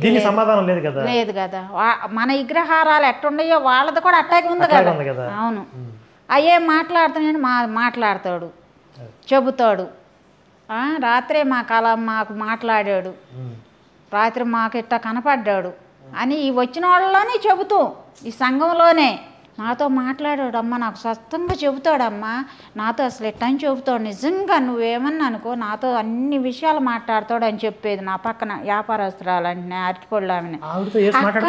S1: దీనికి సమాధానం లేదు కదా.
S2: లేదు కదా. మన విగ్రహారాలు ఎట్టుండయో వాళ్ళది కూడా అట్టాగే ఉంది కదా. అవును. అయ్యే మాట్లాడుతున్నాడు, మాట్లాడతాడు, చెబుతాడు. రాత్రే మాకు మాట్లాడాడు, రాత్రి మాకు ఇట్లా కనపడ్డాడు అని ఈ వచ్చిన వాళ్ళలోనే చెబుతూ, ఈ సంఘంలోనే నాతో మాట్లాడాడు. అమ్మ నాకు స్పష్టంగా చెబుతాడమ్మా, నాతో అసలు ఎట్టని చెబుతాడు, నిజంగా నువ్వేమన్నా అనుకో నాతో అన్ని విషయాలు మాట్లాడతాడు అని చెప్పేది. నా పక్కన వ్యాపారస్తురాలు అంటే అరటిపళ్ళు ఆమె. అక్క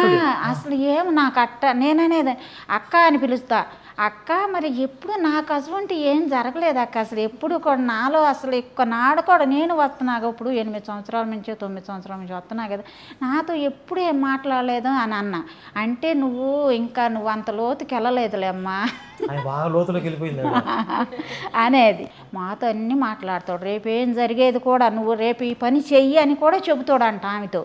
S2: అసలు ఏమి నాకు అట్ట, నేననేది అక్క అని పిలుస్తా. అక్క మరి ఎప్పుడు నాకు అటువంటి ఏం జరగలేదు అక్క, అసలు ఎప్పుడు కూడా నాలో అసలు ఎక్కువ నాడు కూడా నేను వస్తున్నాగా ఇప్పుడు 8 సంవత్సరాల నుంచి 9 సంవత్సరాల నుంచి వస్తున్నా కదా, నాతో ఎప్పుడు ఏం మాట్లాడలేదు అని అన్న. అంటే నువ్వు అంత లోతుకి వెళ్ళలేదులే అమ్మా
S1: బాగా లోతులోకి వెళ్ళిపోయింది
S2: అనేది. మాతో అన్నీ మాట్లాడతాడు, రేపు ఏం జరిగేది కూడా నువ్వు రేపు ఈ పని చెయ్యి అని కూడా చెబుతాడంట ఆమెతో.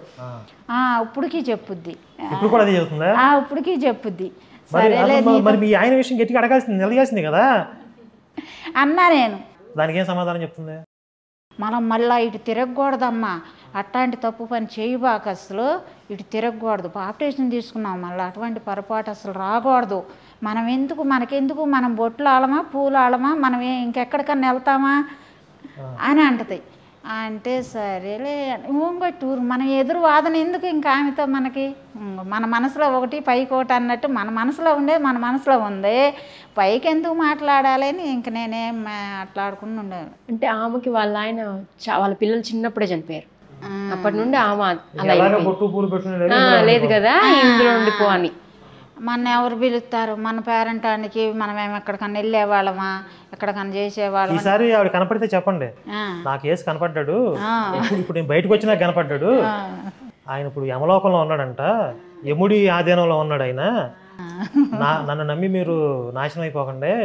S2: ఇప్పటికీ చెప్పుద్ది,
S1: ఇప్పుడు కూడా అదే చెబుతుందా?
S2: ఇప్పటికీ చెప్పుద్ది.
S1: మరి మీ ఆయన విషయం గట్టిగా అడగాల్సింది, నిలగాల్సింది కదా
S2: అన్నా నేను.
S1: దానికి ఏం సమాధానం చెప్తుంది?
S2: మనం మళ్ళీ ఇటు తిరగకూడదమ్మా, అట్లాంటి తప్పు పని చేయబాక, అసలు ఇటు తిరగకూడదు, బాప్టిజం తీసుకున్నాం మళ్ళీ అటువంటి పొరపాటు అసలు రాకూడదు, మనకెందుకు మనం బొట్లు ఆడమా పూలు ఆడమా, మనం ఇంకెక్కడికన్నా వెళ్తామా అని అంటది. అంటే సరేలే టూర్ మనం ఎదురు వాదన ఎందుకు ఇంకా ఆమెతో, మనకి మన మనసులో ఒకటి పైకి ఒకటి అన్నట్టు మన మనసులో ఉండేది మన మనసులో ఉంది, పైకి ఎందుకు మాట్లాడాలి అని ఇంక నేనేం మాట్లాడుకుని ఉండేది.
S3: అంటే ఆమెకి వాళ్ళ పిల్లలు చిన్నప్పుడే చనిపోయారు, అప్పటి నుండి ఆమె లేదు కదా ఇంట్లో ఉండిపో అని.
S2: మన ఎవరు పిలుస్తారు, మన పేరెంటానికి మనం ఎక్కడికన్నా వెళ్ళేవాళ్ళమా, ఎక్కడికన్నా చేసేవాళ్ళం.
S1: ఈసారి ఆవిడ కనపడితే చెప్పండి, నాకు ఏసు కనపడ్డాడు, ఇప్పుడు నేను బయటకు వచ్చినా కనపడ్డాడు, ఆయన ఇప్పుడు యమలోకంలో ఉన్నాడంట, యముడి ఆధీనంలో ఉన్నాడు ఆయన, నన్ను నమ్మి మీరు నాశనం అయిపోకండి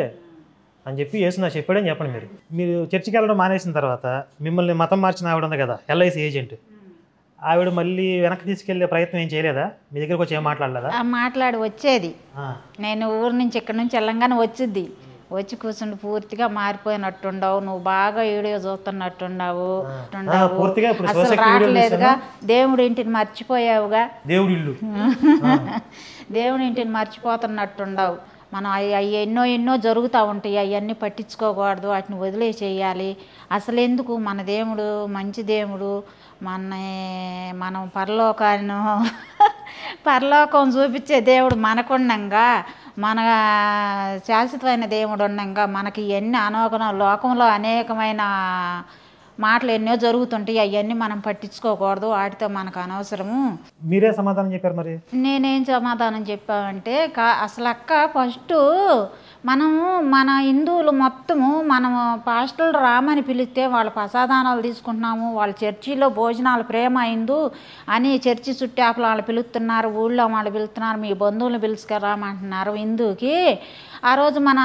S1: అని చెప్పి యేసు నాకు చెప్పాడని చెప్పండి. మీరు చర్చికి వెళ్ళడం మానేసిన తర్వాత మిమ్మల్ని మతం మార్చిన ఆవిడ ఉంది కదా, ఎల్ఐసి ఏజెంట్, ఆవిడ మళ్ళీ వెనక్కి తీసుకెళ్లే ప్రయత్నం ఏం చేయలేదా? మీ దగ్గరకు వచ్చి ఏం మాట్లాడలేదా?
S2: మాట్లాడి వచ్చేది, నేను ఊరు నుంచి ఇక్కడి నుంచి వెళ్ళంగానే వచ్చింది, వచ్చి కూర్చుండి పూర్తిగా మారిపోయినట్టుండవు, నువ్వు బాగా వీడియో చూస్తున్నట్టుండవు, అసలు రావట్లేదుగా, దేవుడి ఇంటిని మర్చిపోయావుగా, దేవుడి ఇంటిని మర్చిపోతున్నట్టుండవు, మనం అవి ఎన్నో జరుగుతూ ఉంటాయి, అవన్నీ పట్టించుకోకూడదు, వాటిని వదిలేసేయాలి, అసలు ఎందుకు, మన దేవుడు మంచి దేవుడు, మనం పరలోకం చూపించే దేవుడు మనకుండంగా, మన శాశ్వతమైన దేవుడు ఉండంగా, మనకి ఇవన్నీ లోకంలో అనేకమైన మాటలు ఎన్నో జరుగుతుంటాయి, అవన్నీ మనం పట్టించుకోకూడదు, వాటితో మనకు అనవసరము.
S1: మీరే సమాధానం చెప్పారు మరి?
S2: నేనేం సమాధానం చెప్పామంటే, అసలు అక్క ఫస్ట్ మన హిందువులు మొత్తము మనము పాస్టర్లు రామని పిలిస్తే వాళ్ళ ప్రసాదానాలు తీసుకుంటున్నాము, వాళ్ళ చర్చిలో భోజనాలు ప్రేమ హిందూ అని చర్చి చుట్టాపల వాళ్ళు పిలుస్తున్నారు, ఊళ్ళో వాళ్ళు పిలుస్తున్నారు, మీ బంధువులను పిలుచుకురామంటున్నారు హిందూకి. ఆ రోజు మన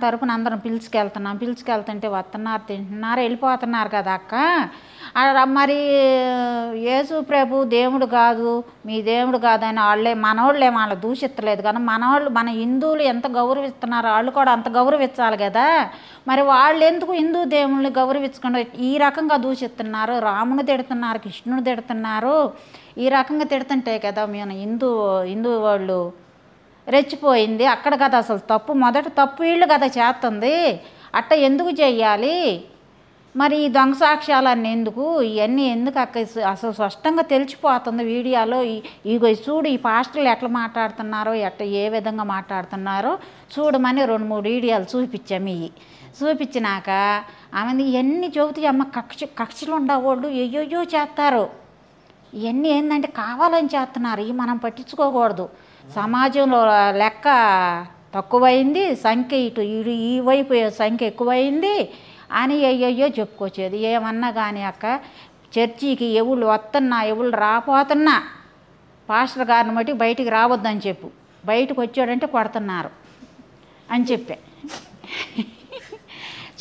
S2: తరపున అందరం పిలుచుకెళ్తుంటే వస్తున్నారు, తింటున్నారు, వెళ్ళిపోతున్నారు కదా అక్క. మరి యేసు ప్రభు దేవుడు కాదు, మీ దేవుడు కాదని మనోళ్ళే వాళ్ళు దూషిస్తలేదు కానీ మన హిందువులు ఎంత గౌరవిస్తున్నారు, వాళ్ళు కూడా అంత గౌరవించాలి కదా. మరి వాళ్ళు ఎందుకు హిందూ దేవుళ్ళని గౌరవించకుండా ఈ రకంగా దూషిస్తున్నారు, రాముని తిడుతున్నారు, కృష్ణుని తిడుతున్నారు, ఈ రకంగా తిడుతుంటే కదా మేము హిందూ వాళ్ళు రెచ్చిపోయింది. అక్కడ కదా అసలు మొదట తప్పు వీళ్ళు కదా చేస్తుంది, అట్ట ఎందుకు చెయ్యాలి, మరి ఈ దొంగ సాక్ష్యాలన్నీ ఎందుకు, ఇవన్నీ ఎందుకు అక్క, అసలు స్పష్టంగా తెలిసిపోతుంది వీడియోలో. ఇగో చూడు ఈ పాస్టర్లు ఎట్లా మాట్లాడుతున్నారో, ఏ విధంగా మాట్లాడుతున్నారో చూడమని 2-3 వీడియోలు చూపించినాక ఆమె ఇవన్నీ చెబుతాయి, అమ్మ కక్షలు ఉండేవాళ్ళు అయ్యో చేస్తారు, ఇవన్నీ ఏంటంటే కావాలని చేస్తున్నారు, ఇవి మనం పట్టించుకోకూడదు, సమాజంలో లెక్క తక్కువైంది, సంఖ్య ఈ వైపు సంఖ్య ఎక్కువైంది అని అయ్యయ్యో చెప్పుకొచ్చేది. ఏమన్నా కానీ అక్క, చర్చికి ఎవళ్ళు వస్తున్నా ఎవళ్ళు రాపోతున్నా పాస్టర్ గారిని బట్టి బయటికి రావద్దని చెప్పు, బయటకు వచ్చాడంటే కొడుతున్నారు అని చెప్పే.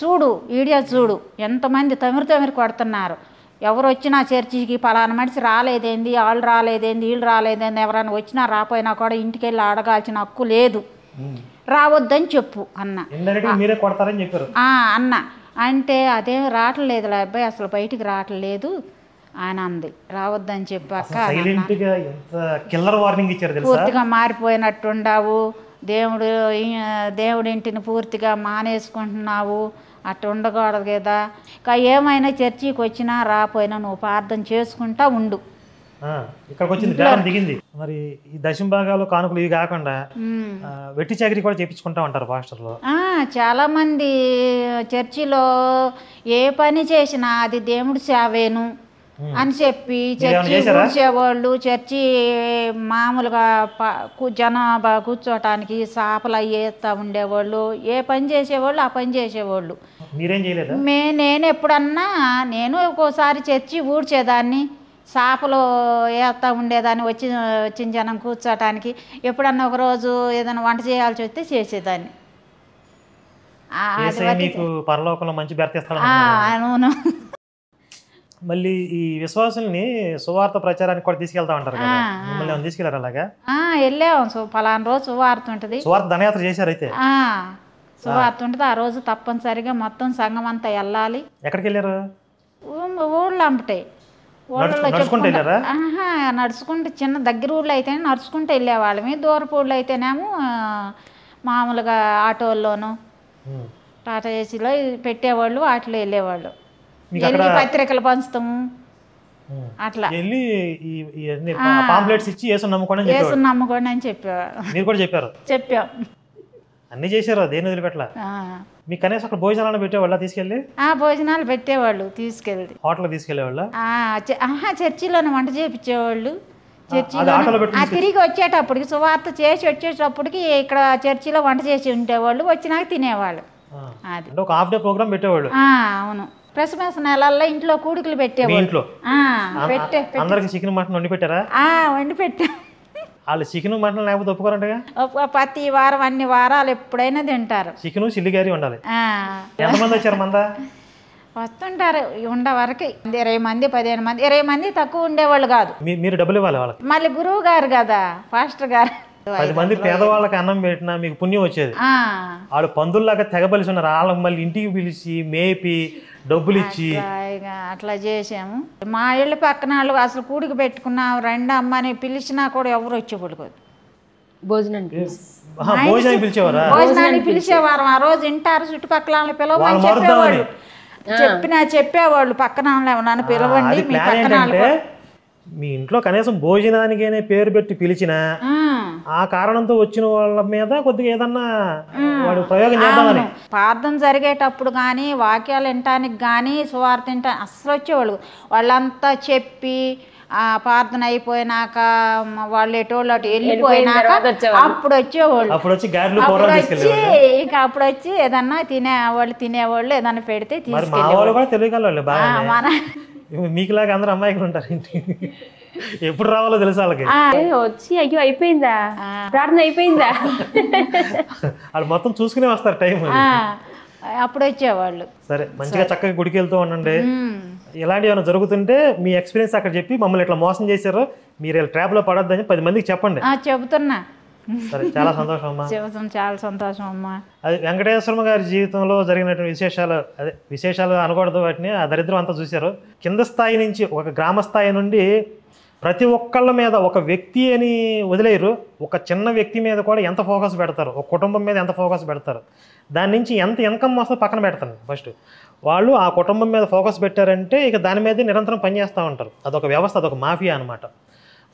S2: చూడు వీడియో చూడు, ఎంతమంది తమిరి కొడుతున్నారు, ఎవరు వచ్చినా చర్చికి పలానా మనిషి రాలేదేంది, వాళ్ళు రాలేదేంది, వీళ్ళు రాలేదేంది, ఎవరైనా వచ్చినా రాపోయినా కూడా ఇంటికి వెళ్ళి అడగాల్సిన హక్కు లేదు, రావద్దని చెప్పు అన్న. అన్న అంటే అదేం రావట్లేదులే అబ్బాయి, అసలు బయటికి రావట్లేదు ఆయన అంది, రావద్దని చెప్పాక పూర్తిగా మారిపోయినట్టుండావు, దేవుడి ఇంటిని పూర్తిగా మానేసుకుంటున్నావు, అట్లా ఉండకూడదు కదా, ఏమైనా చర్చికి వచ్చినా రాపోయినా నువ్వు ప్రార్థన చేసుకుంటా ఉండు.
S1: ఇక్కడికి వచ్చింది బేరం దిగింది. మరి ఈ దశమ భాగాలు కానుకలు ఇవి కాకుండా వెట్టి చాకరీ కూడా చేయించుకుంటా ఉంటారు పాస్టర్లు.
S2: చాలా మంది చర్చిలో ఏ పని చేసినా అది దేవుడి సేవేను, అని చెప్పి చర్చి కూర్చేవాళ్ళు, చర్చి మామూలుగా జనాభా కూర్చోటానికి సాపలు అయ్యేస్తా ఉండేవాళ్ళు, ఏ పని చేసేవాళ్ళు ఆ పని చేసేవాళ్ళు.
S1: మీరేం చేయలేదా?
S2: నేను ఎప్పుడన్నా నేను ఒక్కోసారి చర్చి ఊడ్చేదాన్ని, సాపలు వేస్తా ఉండేదాన్ని, వచ్చిన జనం కూర్చోటానికి. ఎప్పుడన్నా ఒకరోజు ఏదైనా వంట చేయాల్సి వస్తే చేసేదాన్ని.
S1: మీకు పరలోకంలో మంచి బెర్తిస్తాడు.
S2: అవును.
S1: మళ్ళీ ఈ విశ్వాసుల్ని సువార్త ప్రచారానికి కూడా తీసుకెళ్తా ఉంటారు కదా, మిమ్మల్ని తీసుకెళ్లారు అలాగా?
S2: వెళ్ళాము. పలానా రోజు సువార్త ఉంటుంది.
S1: సువార్త దండయాత్ర చేశారు అయితే?
S2: సువార్త ఉంటుంది ఆ రోజు తప్పనిసరిగా మొత్తం సంఘం అంతా వెళ్ళాలి.
S1: ఎక్కడికి వెళ్ళారు?
S2: ఊళ్ళో అంపటాయి. నడుచుకుంటే చిన్న దగ్గర ఊళ్ళో అయితేనే నడుచుకుంటూ వెళ్ళేవాళ్ళమి, దూరపు ఊళ్ళో అయితేనేమో మామూలుగా ఆటోల్లోనూ టాటా ఏసీలో పెట్టేవాళ్ళు, వాటిలో వెళ్ళేవాళ్ళు. వెళ్ళి పత్రికలు పంచుతాము అట్లా.
S1: వెళ్ళి పాంప్లెట్స్ ఇచ్చి యేసుని
S2: నమ్ముకోండి అని చెప్పేవారు.
S1: మీరు కూడా చెప్పారు?
S2: చెప్పాం.
S1: అన్ని చేశారు, దేని వదిలిపెట్టలా. మీకు కనీసం అక్కడ భోజనాలు పెట్టేవాళ్ళ తీసుకెళ్ళి?
S2: భోజనాలు పెట్టేవాళ్ళు తీసుకెళ్ళి.
S1: హోటల్ తీసుకెళ్లేవాళ్ళ?
S2: చర్చిలోనే వంట చేయించేవాళ్ళు. చర్చిలో తిరిగి వచ్చేటప్పటికి సువార్త చేసి వచ్చేటప్పటికి ఇక్కడ చర్చిలో వంట చేసి ఉండేవాళ్ళు, వచ్చినాక తినేవాళ్ళు. అది
S1: ఒక హాఫ్ డే ప్రోగ్రామ్ పెట్టేవాళ్ళు.
S2: అవును. క్రిస్మస్ నెలల్లో ఇంట్లో కూడికలు పెట్టేవాళ్ళు.
S1: అందరికి చికెన్ మటన్ వండి పెట్టారా?
S2: వండి పెట్టా.
S1: వాళ్ళు చికెన్ మటన్ లేకపోతే ఒప్పుకోరంటగా?
S2: ప్రతి వారం అన్ని వారాలు ఎప్పుడైనా తింటారు.
S1: చికెన్ చిల్లి గారి ఉండాలి. ఎంతమంది వచ్చారు మందా?
S2: వస్తుంటారు వరకు 20 మంది 15 మంది. 20 మంది తక్కువ ఉండేవాళ్ళు కాదు.
S1: మీరు డబ్బులు ఇవ్వాలి వాళ్ళకి.
S2: మళ్ళీ గురువు గారు కదా, పాస్టర్ గారు.
S1: 10 మంది పేదవాళ్ళకి అన్నం పెట్టినా మీకు పుణ్యం వచ్చేది. వాళ్ళు పందుల్లాగా తెగబలిసి ఉన్నారు, వాళ్ళకి మళ్ళీ ఇంటికి పిలిచి మేపి డబ్బులు ఇచ్చి
S2: అట్లా చేసాము. మా ఇళ్ళ పక్కన వాళ్ళు అసలు కూడికి పెట్టుకున్నాం రెండు అమ్మని పిలిచినా కూడా ఎవరు వచ్చేవాళ్ళు కాదు.
S3: భోజనానికి
S1: పిలిచేవారా?
S2: భోజనానికి పిలిచేవారు. ఆ రోజు వింటారు, చుట్టుపక్కల వాళ్ళని పిలవమని చెప్పేవాళ్ళు. చెప్పేవాళ్ళు పక్కన నన్ను పిలవండి.
S1: మీ ఇంట్లో కనీసం భోజనానికైనా పేరు పెట్టి పిలిచినా ఆ కారణంతో వచ్చిన వాళ్ళ మీద కొద్దిగా ఏదన్నా వాడు ప్రయోగం చేద్దామని.
S2: ప్రార్థన జరిగేటప్పుడు కానీ, వాక్యాలు వినటానికి కానీ, సువార్త వినటానికి అస్సలు వచ్చేవాళ్ళు. వాళ్ళంతా చెప్పి ప్రార్థన అయిపోయినాక వాళ్ళు ఎటోళ్ళు అటు వెళ్ళిపోయినాక అప్పుడు వచ్చేవాళ్ళు.
S1: అప్పుడు
S2: వచ్చి ఏదన్నా తినేవాళ్ళు ఏదన్నా పెడితే
S1: తెలియగలవాళ్ళు బాగా. మీకులాగా అందరూ అమ్మాయిలు ఉంటారు ఇంటి. ఎప్పుడు రావాలో తెలుసు వాళ్ళకి.
S3: వచ్చి అయ్యో అయిపోయిందా ప్రార్థన అయిపోయిందా
S1: వాళ్ళు మొత్తం చూసుకునే వస్తారు టైం.
S2: అప్పుడు వచ్చేవాళ్ళు.
S1: సరే, మంచిగా చక్కగా గుడికి వెళ్తూ ఉండండి. ఇలాంటివి ఏమైనా జరుగుతుంటే మీ ఎక్స్పీరియన్స్ అక్కడ చెప్పి మమ్మల్ని ఇట్లా మోసం చేశారో మీరు ఇలా ట్రాప్లో పడొద్దని 10 మందికి చెప్పండి.
S2: చెబుతున్నా.
S1: సరే, చాలా సంతోషం అమ్మా.
S2: చాలా సంతోషం అమ్మా.
S1: అది వెంకటేశ్వర గారి జీవితంలో జరిగినటువంటి విశేషాలు అనకూడదు, వాటిని ఆ దరిద్రం అంతా చూశారు. కింద స్థాయి నుంచి ఒక గ్రామ స్థాయి నుండి ప్రతి ఒక్కళ్ళ మీద ఒక వ్యక్తి అని వదిలేరు, ఒక చిన్న వ్యక్తి మీద కూడా ఎంత ఫోకస్ పెడతారు, ఒక కుటుంబం మీద ఎంత ఫోకస్ పెడతారు, దాని నుంచి ఎంత ఇన్కమ్ వస్తుందో పక్కన పెడతారు. ఫస్ట్ వాళ్ళు ఆ కుటుంబం మీద ఫోకస్ పెట్టారంటే ఇక దాని మీదే నిరంతరం పనిచేస్తూ ఉంటారు. అదొక వ్యవస్థ, అదొక మాఫియా అనమాట.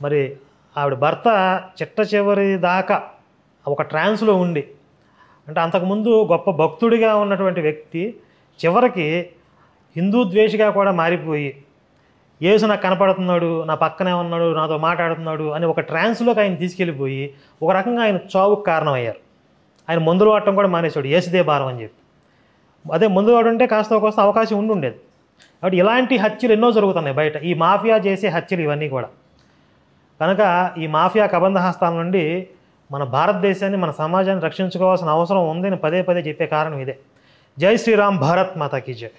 S1: మరి ఆవిడ భర్త చిట్ట చివరి దాకా ఒక ట్రాన్స్లో ఉండి, అంటే అంతకుముందు గొప్ప భక్తుడిగా ఉన్నటువంటి వ్యక్తి చివరికి హిందూ ద్వేషిగా కూడా మారిపోయి, యేసు నాకు కనపడుతున్నాడు, నా పక్కనే ఉన్నాడు, నాతో మాట్లాడుతున్నాడు అని ఒక ట్రాన్స్లోకి ఆయన తీసుకెళ్ళిపోయి ఒక రకంగా ఆయన చావుకు కారణమయ్యారు. ఆయన మందులు వాడటం కూడా మానేశాడు, యేసుదే భారం అని చెప్పి. అదే మందులు వాడుంటే కాస్త కోస్త అవకాశం ఉండేది. కాబట్టి ఇలాంటి హత్యలు ఎన్నో జరుగుతున్నాయి బయట, ఈ మాఫియా చేసే హత్యలు ఇవన్నీ కూడా. కనుక ఈ మాఫియా కబంధహస్తాల నుండి మన భారతదేశాన్ని, మన సమాజాన్ని రక్షించుకోవాల్సిన అవసరం ఉందని పదే పదే చెప్పే కారణం ఇదే. జై శ్రీరామ్, భారత్ మాతా కీ జై.